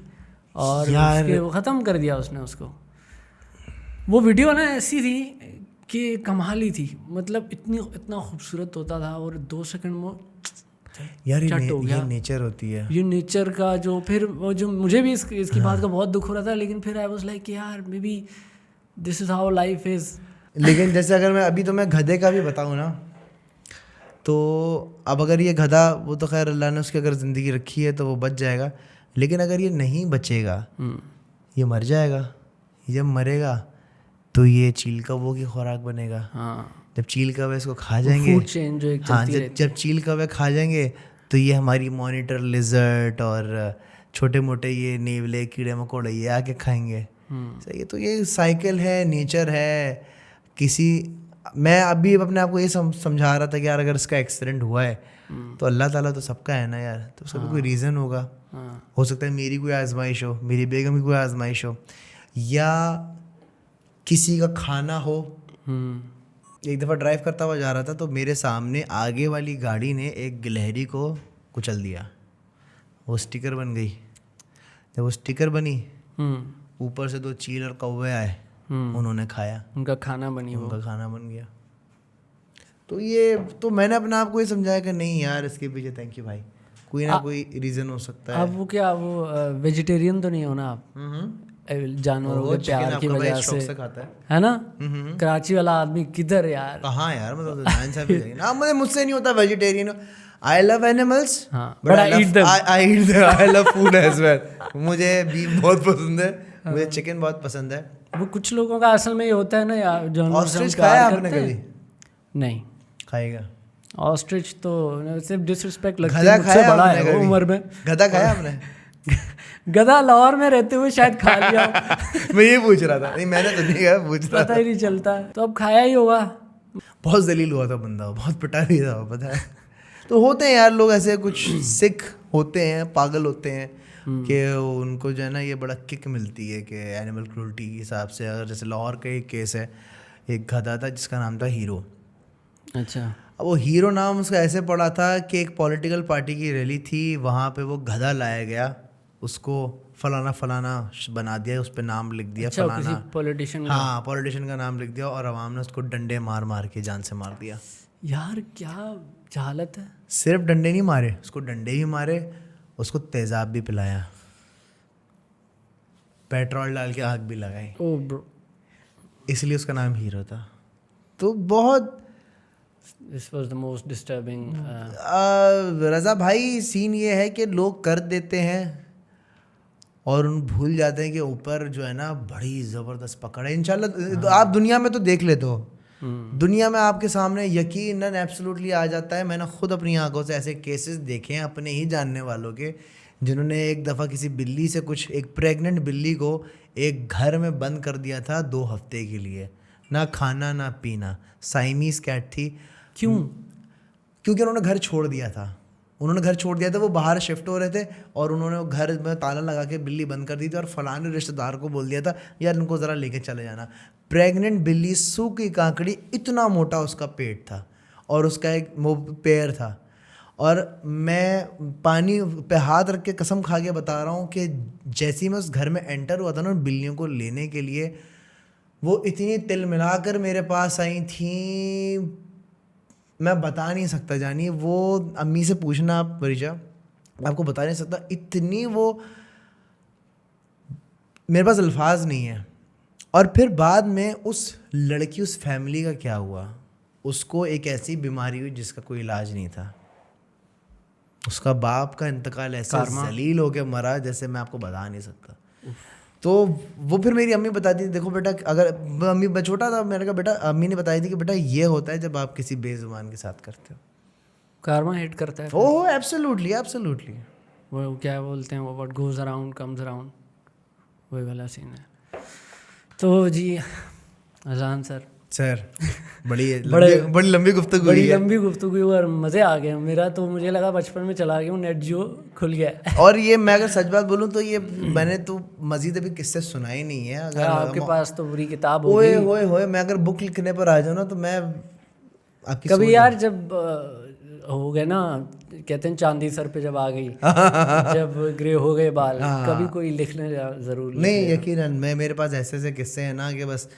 और उसके वो ख़त्म कर दिया उसने उसको। वो वीडियो ना ऐसी थी कि कमाल ही थी, मतलब इतना खूबसूरत होता था और 2 सेकंड में यार चट हो ये गया। नेचर होती है। ये नेचर का जो फिर वो जो मुझे भी इसकी बात का बहुत दुख हो रहा था, लेकिन फिर आई वाज लाइक यार may be this is how life is. लेकिन जैसे अगर मैं गधे का भी बताऊँ ना, तो अब अगर ये गधा, वो तो खैर अल्लाह ने उसकी अगर ज़िंदगी रखी है तो वो बच जाएगा, लेकिन अगर ये नहीं बचेगा, ये मर जाएगा। ये जब मरेगा तो ये चील कौवों की खुराक बनेगा। हाँ, जब चील कौवे इसको खा जाएंगे, फूड चेन जो एक हाँ, चलती रहती जब चील कौवे खा जाएंगे तो ये हमारी मॉनिटर लिजर्ट और छोटे मोटे ये नेवले कीड़े मकोड़े ये आके खाएंगे। सही है, तो ये साइकिल है, नेचर है। मैं अभी अपने आप को ये समझा रहा था कि यार अगर इसका एक्सीडेंट हुआ है तो अल्लाह ताला तो सबका है ना यार, तो उसका भी कोई रीज़न होगा। हो सकता है मेरी कोई आजमाइश हो, मेरी बेगम की कोई आजमाइश हो, या किसी का खाना हो। एक दफ़ा ड्राइव करता हुआ जा रहा था तो मेरे सामने आगे वाली गाड़ी ने एक गिलहरी को कुचल दिया, वो स्टिकर बन गई। जब वो स्टिकर बनी, ऊपर से 2 चील और कौवे आए, उन्होंने खाया, उनका खाना बनी, वो उनका खाना बन गया। तो ये तो मैंने अपने आप को ये समझाया कि नहीं यार, इसके पीछे थैंक यू भाई, कोई ना कोई रीज़न हो सकता है। अब वो क्या, वो वेजिटेरियन तो नहीं हो ना आप? जानवरों के प्यार की वजह से खाता है ना? कराची वाला आदमी किधर यार, कहाँ यार, मतलब ना मुझसे नहीं होता vegetarian. I love animals but I love food as well. मुझे बीफ बहुत पसंद है, मुझे चिकन बहुत पसंद है। वो कुछ लोगों का असल में ये होता है ना यार, जानवर से ऑस्ट्रिच हम प्यार खाया आपने करते हैं। कभी? नहीं, खाएगा। ऑस्ट्रिच तो सिर्फ डिसरिस्पेक्ट लगती गधा है, मुझसे खाया बड़ा आपने है वो कभी? उम्र में। गधा खाया आपने? गधा लाहौर में रहते हुए शायद खा लिया हो। मैं ये पूछ रहा था, नहीं मैंने तो नहीं खाया, पूछ रहा पता ही नहीं चलता है, तो अब खाया ही होगा। बहुत जलील हुआ था बंदा, बहुत पिटा भी था, पता है। तो होते हैं यार लोग ऐसे, कुछ सिख होते हैं, पागल होते हैं कि उनको जो है ना ये बड़ा किक मिलती है कि एनिमल क्रूल्टी के हिसाब से। अगर जैसे लाहौर का एक केस है, एक गधा था जिसका नाम था हीरो। अच्छा, अब वो हीरो नाम उसका ऐसे पड़ा था कि एक पॉलिटिकल पार्टी की रैली थी, वहाँ पे वो गधा लाया गया, उसको फलाना फलाना बना दिया, उस पर नाम लिख दिया, अच्छा, फलाना किसी पॉलिटिशियन, हाँ पॉलिटिशियन का नाम लिख दिया, और आवाम ने उसको डंडे मार मार के जान से मार दिया। यार क्या जहालत है। सिर्फ डंडे नहीं मारे, उसको डंडे भी मारे, उसको तेज़ाब भी पिलाया, पेट्रोल डाल के आग भी लगाई। ओ ब्रो, इसलिए उसका नाम हीरो था। तो बहुत this was the most disturbing. Raza भाई, सीन ये है कि लोग कर देते हैं और उन भूल जाते हैं कि ऊपर जो है ना बड़ी ज़बरदस्त पकड़ है। इंशाल्लाह आप दुनिया में तो देख लेते हो, दुनिया में आपके सामने यकीनन एब्सोल्युटली आ जाता है। मैंने खुद अपनी आंखों से ऐसे केसेस देखे हैं अपने ही जानने वालों के, जिन्होंने एक दफ़ा किसी बिल्ली से एक प्रेग्नेंट बिल्ली को एक घर में बंद कर दिया था 2 हफ्ते के लिए, ना खाना ना पीना। साइमीज कैट थी। क्यों? क्योंकि उन्होंने घर छोड़ दिया था, वो बाहर शिफ्ट हो रहे थे और उन्होंने घर में ताला लगा के बिल्ली बंद कर दी थी और फलाने रिश्तेदार को बोल दिया था यार इनको ज़रा लेके चले जाना। प्रेग्नेंट बिल्ली, सूखी काकड़ी, इतना मोटा उसका पेट था और उसका एक पैर था। और मैं पानी पे हाथ रख के कसम खा के बता रहा हूँ कि जैसे ही मैं उस घर में एंटर हुआ था ना बिल्लियों को लेने के लिए, वो इतनी तिल मिलाकर मेरे पास आई थी, मैं बता नहीं सकता। जानिए, वो अम्मी से पूछना आप परिचा, आपको बता नहीं सकता, इतनी वो मेरे पास अल्फाज नहीं है। और फिर बाद में उस लड़की, उस फैमिली का क्या हुआ, उसको एक ऐसी बीमारी हुई जिसका कोई इलाज नहीं था। उसका बाप का इंतकाल ऐसे जलील होकर मरा जैसे मैं आपको बता नहीं सकता। तो वो फिर मेरी अम्मी बताती थी, देखो बेटा, अगर अम्मी, मैं छोटा था, मैंने कहा बेटा, अम्मी ने बताई थी कि बेटा ये होता है जब आप किसी बेजुबान के साथ करते हो, कार्मा हिट करता है। ओह एब्सोल्युटली एब्सोल्युटली, वो क्या बोलते हैं, वो what goes around comes around, वही वाला सीन है। तो जी अजान सर बड़ी लंबी गुफ्तगू, बड़ी लंबी गुफ्तगू और मज़े आ गए। मेरा तो मुझे लगा बचपन में चला गया हूँ, नेट जियो खुल गया। और ये मैं अगर सच बात बोलूँ तो ये मैंने तो मज़ीद अभी किस्से सुनाए नहीं है। अगर आपके पास तो पूरी किताब होगी। ओए मैं अगर बुक लिखने पर आ जाऊँ ना तो मैं आपकी कभी यार जब हो गए ना, कहते हैं चांदी सर पे जब आ गई, जब ग्रे हो गए बाल, कभी कोई लिखने ज़रूर नहीं। यकीनन मेरे पास ऐसे किस्से हैं ना कि बस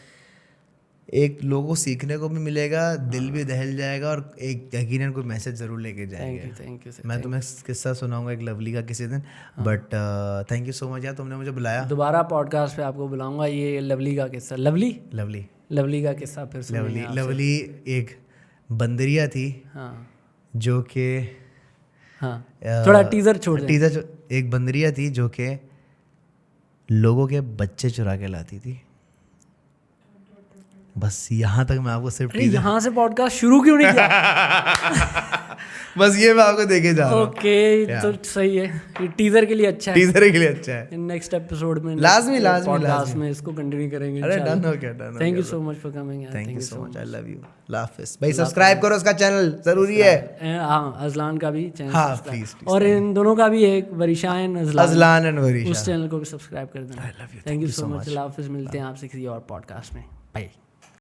एक लोगों को सीखने को भी मिलेगा, दिल भी दहल जाएगा और एक यकीनन कोई मैसेज ज़रूर लेके जाएंगे। Thank you sir. मैं तुम्हें किस्सा सुनाऊंगा एक लवली का किसी दिन, but thank you so much यार, तुमने मुझे बुलाया। दोबारा पॉडकास्ट पे आपको बुलाऊंगा। ये लवली का किस्सा, लवली का किस्सा फिर सुनेंगे आपसे। लवली एक बंदरिया थी, हाँ जो कि थोड़ा टीजर छोड़ दें। एक बंदरिया थी जो कि लोगों के बच्चे चुरा के लाती थी। बस यहाँ तक मैं आपको सिर्फ यहाँ से पॉडकास्ट शुरू क्यों नहीं किया? बस ये मैं आपको देके जा रहा हूँ। ओके तो सही है, ये टीजर के लिए अच्छा है। टीजर के लिए अच्छा है। नेक्स्ट एपिसोड में लाजमी पॉडकास्ट में इसको कंटिन्यू करेंगे। अरे डन हो गया, done. Thank you so much for coming. Thank you so much, I love you. हाफिज़ भाई, सब्सक्राइब करो उसका चैनल, जरूरी है। हाँ, अजलान का भी चैनल, हाँ प्लीज, और इन दोनों का भी एक, वरीशान अजलान एंड वरीशा, उस चैनल को भी सब्सक्राइब कर देना। Thank you so much. हाफिज़, मिलते हैं आपसे किसी और पॉडकास्ट में। बाय।